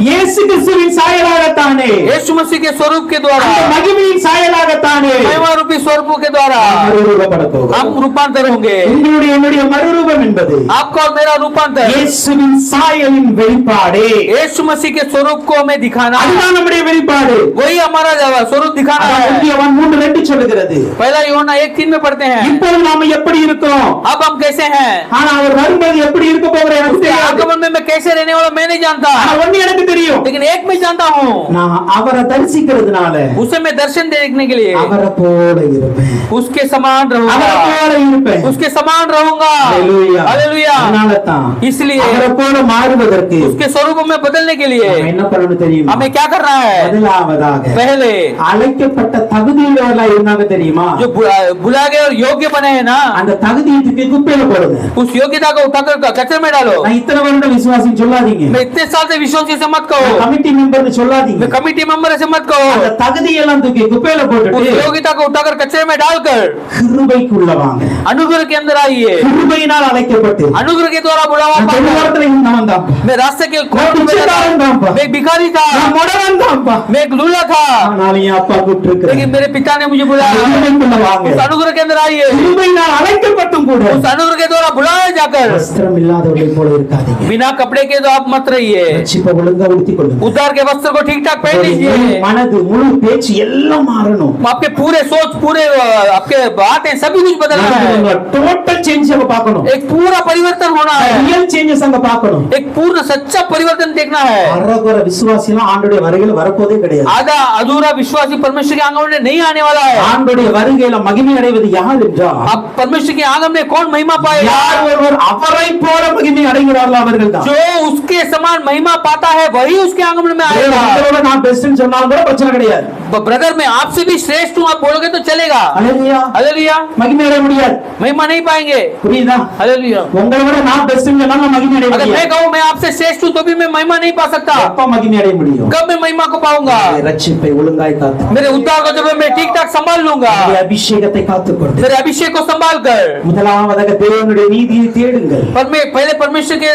இயேசு கிறிஸ்துவின் சாயலாக தானே यीशु मसीह के स्वरूप के द्वारा அந்த மகிமையின் சாயலாக தானே महिमा रूपी स्वरूप के द्वारा மறுரூபப்பட போகிறோம். हम रूपांतर होंगे। உங்களுடைய என்னுடைய மறுரூபம் என்பது आपका और मेरा रूपांतर இயேசுவின் சாயலின் வெளிப்பாடே. यीशु मसीह के स्वरूप को हमें दिखाना है। அதுதான் நம்முடைய வெளிப்பாடு. वही हमारा स्वरूप दिखाना அதான் है। யோவான் 3:2 சொல்லுகிறது. पहला यूहन्ना 1:3 में पढ़ते हैं இப்போது நாம எப்படி இருக்கிறோம்? अब हम कैसे हैं, ஆனா அவர் வரும்போது எப்படி இருக்க போகிறேன் எனக்கு उसके தெரியாது. आगमन में मैं कैसे रहने वाला मैं नहीं जानता, ஆனா ஒண்ணு எனக்கு தெரியும். लेकिन एक मैं जानता हूँ நான் அவரை தரிசிக்கிறதுனால उसे मैं दर्शन देखने के लिए அவரை போல இருப்பேன். उसके समान रहूंगा, அவரை போல இருப்பேன். उसके समान रहूंगा। ஹalleluya. हालेलुया। அதனால தான் इसलिए அவரை போல மாறுவதற்கு उसके स्वरूप में बदलने के लिए நாம என்ன பண்ணணும் தெரியுமா? हमें क्या करना है? முதலாவதாக पहले அழைக்கப்பட்ட தகுதியுள்ளவர்களா இருந்தாங்க தெரியுமா? जो बुलाए गए और योग्य बने हैं ना, அந்த தகுதியை தூக்கி குப்பையில போடுங்க. उस योग्यता को उठाकर कचरे में डालो। நான் இத்தனை வருடம் விசுவாசின்னு சொல்லாதீங்க. मैं इतने साल से विश्वासी से मत कहो, கமிட்டி மெம்பர்னு சொல்லாதீங்க. मैं कमिटी मेंबर से मत कहो। அந்த தகுதியெல்லாம் தூக்கி குப்பையில उस போட்டுட்டு योग्यता को उठाकर कचरे में डालकर கிருபைக்குள்ள வாங்க. अनुग्रह के अंदर आइए। கிருபையினால் அழைக்கப்பட்டு अनुग्रह के द्वारा बुलावा நான் पाकर தொழுவாரத்துல இருந்தவன் தான். मैं रास्ते के நான் कोने में பிச்சைக்காரன் தான்ப்பா. मैं एक भिखारी था, நான் முடவன் தான்ப்பா. मैं एक लूला था, ஆனால் என் அப்பா கூப்பிட்டு लेकिन मेरे पिता ने मुझे बुलाया। கிருபைக்குள்ள வாங்க. उस अनुग्रह के अंदर आइए। கிருபையினால் அழைக்கப்பட்டும் கூட उस अनुग्रह के द्वारा बुलाया जाकर வஸ்திரம் இல்லாதவர்களை போல இருக்காதீங்க. बिना कपड़े के तो आप मत रहिए, ரட்சிப்பை ஒழுங்கா உடுத்திக் கொள்ளுங்க. उद्धार के वस्त्र को ठीक ठाक पहन முழு लीजिए। மனது முழு பேச்சு எல்லாம் மாறணும். आपके पूरे सोच पूरे आपके बातें सभी कुछ बदलना है। டோட்டல் சேஞ்ச் அங்க பார்க்கணும். एक पूरा परिवर्तन होना है, ரியல் சேஞ்சஸ் அங்க பார்க்கணும். एक पूर्ण सच्चा परिवर्तन देखना है। அரகுற விசுவாசி எல்லாம் ஆண்டோடைய வருகையில வரப்போதே கிடையாது. आधा अधूरा विश्वासी परमेश्वर के आंगन में नहीं आने वाला है। ஆண்டோடைய வருகையில மகிமை அடைவது யார் என்றால் अब परमेश्वर के आंगन में कौन महिमा पाएगा? யார் ஒருவர் அவரை போல மகிமை அடைகிறார்களோ அவர்கள் தான். जो उसके समान महिमा पाता है वही उसके आंगन में आएगा। அவரோட நான் பெஸ்ட்னு சொன்னாலும் கூட பிரச்சனை கிடையாது. ब्रदर मैं आपसे भी श्रेष्ठ हूँ आप बोलोगे तो चलेगा। அல்லேலூயா. हालेलुया। மகிமை அடைய முடியாது. महिमा नहीं पाएंगे। புரியுதா? हालेलुया। உங்களை விட நான் பெஸ்ட்னு சொன்னாலும் மகிமை அடைய अगर मैं முடியாது. कहूँ मैं आपसे श्रेष्ठ हूँ तो भी मैं महिमा नहीं पा सकता। எப்ப மகிமை அடைய முடியும்? कब मैं महिमा को पाऊंगा? ரட்சிப்பை ஒழுங்காய் காத்து मेरे उद्धार को जब मैं ठीक ठाक संभाल लूंगा, அபிஷேகத்தை காத்துக்கொண்டு मेरे अभिषेक को संभाल कर, முதலாவதாக தேவனுடைய நீதியை தேடுங்கள். पर मैं पहले परमेश्वर के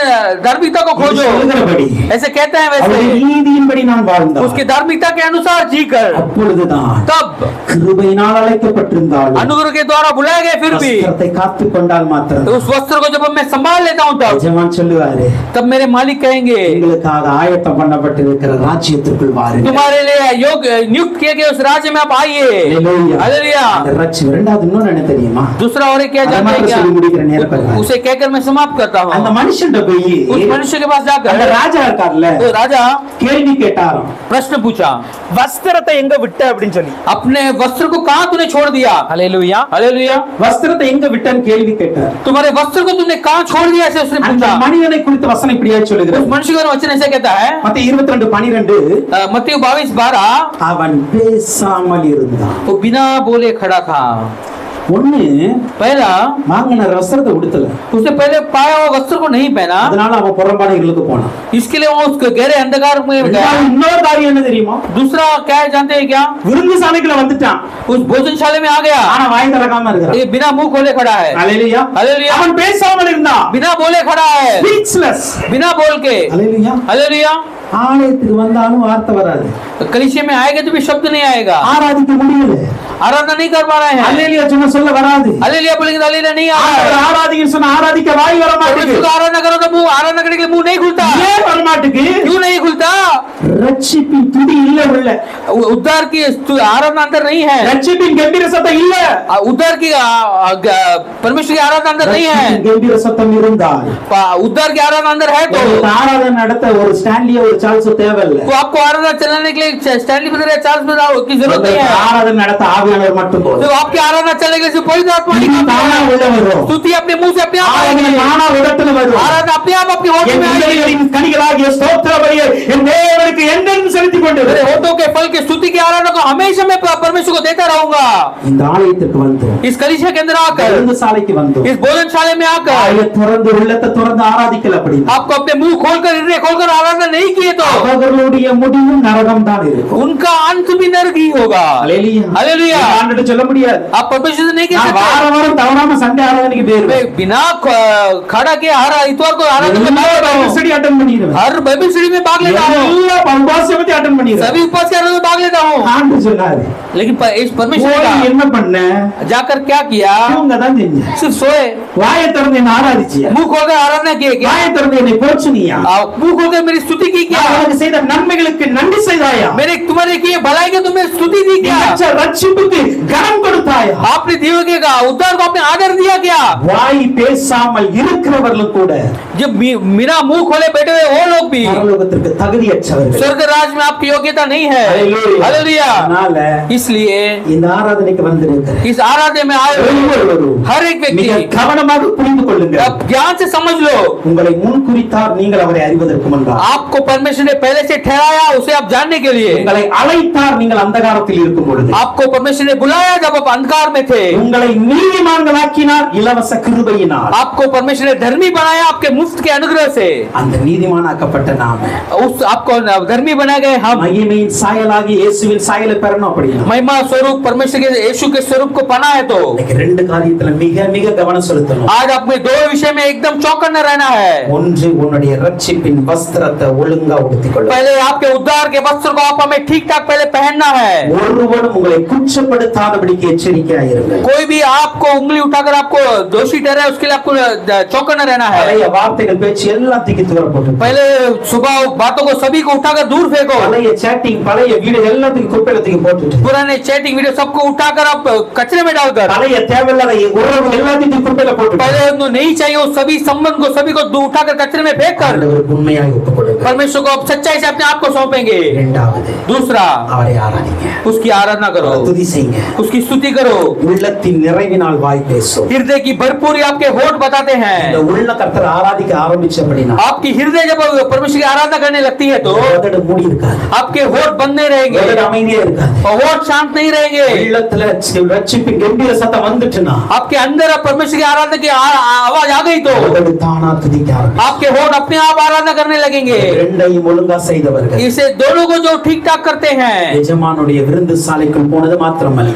धार्मिकता को खोजो। சொல்கிறபடி ऐसे कहते हैं அவருடைய वैसे நீதியின்படி நான் வாழ்ந்தால் उसकी धार्मिकता के अनुसार जी कर, அப்பொழுதுதான் तब கிருபையினால் அழைக்கப்பட்டிருந்தால் अनुग्रह के द्वारा बुलाए गए फिर भी வஸ்திரத்தை காத்துக்கொண்டால் மாத்திரம் उस वस्त्र को जब मैं संभाल लेता हूँ எஜமான் சொல்லுவாரு तब मेरे मालिक कहेंगे எங்களுக்காக ஆயத்தம் பண்ணப்பட்டிருக்கிற ராஜ்யத்துக்குள் வாருங்கள். तुम्हारे लिए योग नियुक्त किए गए उस राज्य में आप आइए। அல்லேலூயா. हालेलुया। அந்த ரட்சிப்பு இரண்டாவது இன்னொன்னு என்ன தெரியுமா? दूसरा और एक क्या அதை जानते हैं மாத்திரம் சொல்லி முடிக்கிற நேரம் क्या? பாருங்க. उसे कहकर मैं समाप्त करता அந்த हूँ। மனுஷன்ட்ட போய் उस मनुष्य के पास அந்த जाकर ராஜா இருக்கார்ல वो राजा கேள்வி கேட்டாராம், प्रश्न पूछा, வஸ்திரத்தை எங்க விட்ட அப்படின்னு சொல்லி. अपने वस्त्र को कहां तूने छोड़ दिया? ஹல்லேலூயா. हालेलुया। வஸ்திரத்தை எங்க விட்டன்னு கேள்வி கேட்டார். तुम्हारे वस्त्र को तुमने कहां छोड़ दिया ऐसे उसने அந்த पूछा। மனிதனை குறித்த வசனம் இப்படியே उस சொல்லுகிறது. मनुष्य का वचन ऐसे कहता है, மத்தேயு 22:12, मत्ती 22:12, அவன் பேசாமல் இருந்தான். वो बिना बोले खड़ा था। ஒண்ணு, पहला, வாங்கின வஸ்திரத்தை உடுத்தல, उसने पहले पाया हुआ वस्त्र को नहीं पहना, அதனால அவன் புறம்பாடுகளுக்கு போனான். इसके लिए वो उसके गहरे अंधकार में गया। ரெண்டாவது இன்னொரு காரியம் என்ன தெரியுமா? दूसरा क्या है जानते हैं क्या? விருந்து சாலைக்குள்ள வந்துட்டான், उस भोजनशाला में आ गया, ஆனா வாய் திறக்காம இருக்கிறான். ये बिना मुंह खोले खड़ा है। ஹல்லேலூயா. हालेलुया। அவன் பேசாமல் இருந்தான், बिना बोले खड़ा है, ஸ்பீச்லெஸ். बिना बोल के। ஹல்லேலூயா. हालेलुया। ஆலயத்துக்கு வந்தாலும் வார்த்தை வராது, कलीसिया में आएगा तो भी शब्द नहीं आएगा, ஆராதிக்க முடியல, आराधना नहीं कर पा रहे हैं। ஹல்லேலூயா சொன்ன சொல்ல வராது, हालेलुया बोलेंगे तो हालेलुया नहीं आ रहा ஆண்டவரை है। ஆராதிக்க சொன்னா ஆராதிக்க வாய் வர परमेश्वर மாட்டேங்குது. को आराधना करो तो मुंह, आराधना करने के लिए मुंह नहीं खुलता। ஏன் வர மாட்டேங்குது? क्यों नहीं खुलता? ரட்சிப்பின் துடி இல்ல உள்ள, उद्धार की आराधना अंदर नहीं है, ரட்சிப்பின் கம்பீர சத்தம் இல்ல. उद्धार की परमेश्वर की आराधना अंदर नहीं है। ரட்சிப்பின் கம்பீர சத்தம் இருந்தால் उद्धार की आराधना अंदर है तो உங்களுக்கு ஆராதனை நடத்த ஒரு ஸ்டான்லியோ ஒரு சார்ல்ஸோ தேவையில்ல. तो आपको आराधना चलाने के लिए स्टैंली ब्रदर या चार्ल्स ब्रदर की जरूरत नहीं உங்களுக்கு है। ஆராதனை நடத்த ஆவியானவர் மட்டும் போதும். तो आपकी आराधना चलने के लिए सिर्फ पवित्र आत्मा ही இது काफी தானா है। உள்ள வரும். स्तुति अपने मुंह से अपने आप ஆராதனை आएगी, தானா உடத்துல வரும். आराधना अपने आप अपनी होठ என் में आएगी। இதயங்களின் கனிகளாகிய ஸ்தோத்திர பலியை என் தேவனுக்கு என்றென்றும் செலுத்திக் கொண்டு मेरे होठों के फल के स्तुति की आराधना को हमेशा मैं परमेश्वर को देता रहूंगा। இந்த ஆலயத்துக்கு வந்தோம், इस कलीसिया के अंदर आकर, விருந்து சாலைக்கு வந்தோம், इस भोजनशाला में आकर வாயை திறந்து உள்ளத்தை திறந்து ஆராதிக்கல அப்படி आपको अपने मुंह खोलकर हृदय खोलकर आराधना नहीं किए तो அவர்களுடைய முடிவும் நரகம் தான் இருக்கும். उनका अंत भी नरक ही होगा। ஹல்லேலூயா. हालेलुया। நீங்க ஆண்டவர்கிட்ட சொல்ல முடியாது, आप परमेश्वर से नहीं कह நான் सकते, வாரம் வாரம் தவறாம சண்டே ஆராதனைக்கு मैं போயிருவேன், बिना खड़ा के हर इतवार को आराधना में भाग लेता हूँ, ஸ்டடி அட்டெண்ட் பண்ணிடுவேன், हर बाइबल स्टडी में भाग लेता हूँ, எல்லா உபவாசத்தையும் அட்டெண்ட் பண்ணிடுவேன். सभी उपवास के आराधना में भाग लेता हूँ। ஆண்டவர் சொன்னாரு, लेकिन इस परमेश्वर போய் का என்ன பண்ண? जाकर क्या किया? தூங்க தான் செஞ்சேன். सिर्फ सोए, வாயை திறந்து என்ன ஆராதிச்சியா? मुंह खोलकर आराधना किए क्या? வாயை திறந்து என்னை போற்றினியா? मुंह खोलकर मेरी स्तुति की क्या? நான் உனக்கு செய்த நன்மைகளுக்கு நன்றி செய்தாயா? मेरे तुम्हारे किए भलाई के तुम्हें स्तुति दी நீ क्या? பெற்ற ரட்சிப்புக்கு கனம் கொடுத்தாயா? आपने दिए के उद्धार को आपने आदर दिया क्या? வாய் பேசாமல் இருக்கிறவர்கள் கூட जब बिना मुंह खोले बैठे हुए वो लोग भी பரலோகத்திற்கு தகுதியற்றவர்கள். स्वर्ग राज में आपकी योग्यता नहीं है। Hallelujah. हालेलुया। அதனால इसलिए இந்த ஆராதனைக்கு வந்திருக்கிற इस आराधना में आए हुए ஒவ்வொருவரும் हर एक மிக व्यक्ति கவனமாக புரிந்து கொள்ளுங்க. अब ज्ञान से समझ लो, உங்களை முன் குறித்தார், நீங்கள் அவரை அறிவதற்கு முன்பாக. आपको परमेश्वर ने पहले से ठहराया उसे आप जानने के लिए, உங்களை அழைத்தார், நீங்கள் अंधகாரத்தில் இருக்கும் பொழுது. आपको परमेश्वर ने बुलाया जब आप अंधकार में थे, உங்களை நீதிமான்களாக்கினார் இலவச கிருபையினால். आपको परमेश्वर ने धर्मी बनाया आपके मुफ्त के अनुग्रह से। அந்த நீதிமானாக்கப்பட்ட நாம उस आपको धर्मी बनाए गए हम மகிமையின் சாயலாகி இயேசுவின் சாயலை பெறணும் அப்படின்னா महिमा स्वरूप परमेश्वर के यीशु के स्वरूप को पाना है तो இன்னைக்கு ரெண்டு காரியத்துல மிக மிக கவனம் செலுத்தணும். आज आपको दो विषय में एकदम चौकन्ना रहना है। ஒன்று, உன்னுடைய ரட்சிப்பின் வஸ்திரத்தை ஒழுங்கா உடுத்திக்கொள்ள. पहले आपके उद्धार के वस्त्र को आप हमें ठीक ठाक पहले पहनना है। ஒருவனும் உங்களை குற்றப்படுத்தாதபடிக்கு எச்சரிக்கையாயிருங்கள். कोई भी आपको उंगली उठाकर आपको दोषी ठहराए उसके लिए आपको चौकन्ना रहना है। பழைய வார்த்தைகள் பேச்சு எல்லாத்தையும் தூர போட்டு, पहले सुबह बातों को सभी को उठाकर दूर फेंको, பழைய சேட்டிங் பழைய வீடியோ எல்லாத்தையும் குப்பையில போட்டுட்டு, पुराने चैटिंग वीडियो सबको उठाकर आप कचरे में डालकर, பழைய தேவையில்லாத உறவு எல்லாத்தையும் குப்பையில போட்டு, पहले जो नहीं चाहिए वो सभी संबंध को सभी को उठाकर कचरे में फेंक कर ஆண்டவருக்கு உண்மையாய் ஒப்புக்கொடுங்க. परमेश्वर को आप सच्चाई से अपने आप को सौंपेंगे। இரண்டாவது, दूसरा, அவரை ஆராதிங்க, उसकी आराधना करो, துதி செய்யுங்க. उसकी स्तुति करो। உள்ளத்தின் நிறைவினால் வாய் பேசும். हृदय की भरपूरी आपके होठ बताते இந்த हैं। உள்ள கர்த்தரை ஆராதிக்க ஆரம்பிச்சபடினா आपकी हृदय जब परमेश्वर की आराधना करने लगती है तो உதடு மூடி இருக்காது, आपके होठ बंद नहीं रहेंगे உதடு அமைதியா இருக்காது. और होठ शांत नहीं रहेंगे। உள்ளத்துல ரட்சிப்பின் கம்பீர சத்தம் வந்துட்டுனா आपके अंदर अब परमेश्वर की आराधना की आवाज आ गई तो உதடு தானா துதிக்க ஆரம்பிக்கும். आपके होठ अपने आप आराधना करने लगेंगे। ரெண்டையும் ஒழுங்கா செய்தவர்கள் इसे दोनों को जो ठीक ठाक करते हैं, எஜமானுடைய விருந்து சாலைக்குள் போனது மாத்திரமல்ல,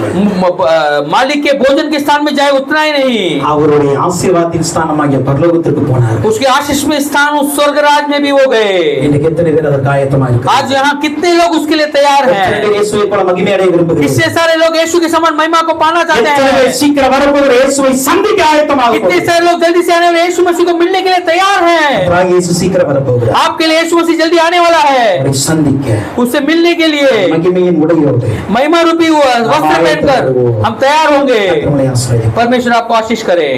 मालिक के भोजन के स्थान में जाए उतना ही नहीं, அவருடைய ஆசீர்வாதத்தின் ஸ்தானமாகிய பரலோகத்திற்கு போனார்கள். उसके आशीष में स्थान उस स्वर्ग राज में भी हो गए। இன்னைக்கு எத்தனை பேர் அதற்கு ஆயத்தமா இருக்காங்க? आज यहाँ कितने लोग उसके लिए तैयार எத்தனை हैं? பேர் இயேசுவை போல மகிமை அடைய விரும்புகிறார்கள்? कितने सारे लोग यीशु के समान महिमा को पाना चाहते எத்தனை हैं? பேர் சீக்கிரம் வரப்போகிற இயேசுவை சந்திக்க ஆயத்தமாக कितने सारे लोग जल्दी से आने वाले यीशु मसीह को मिलने के लिए तैयार हैं? இருக்கிறார்கள்? इयேசு சீக்கிரம் வரப்போகிறார். आपके लिए यीशु मसीह जल्दी आने वाला है। அவரை சந்திக்க उससे मिलने के लिए மகிமையின் உடையோடு महिमा रूपी वस्त्र पहनकर हम तैयार होंगे। நம்மளை ஆசீர்வதிப்பார். परमेश्वर आपको आशीष करे।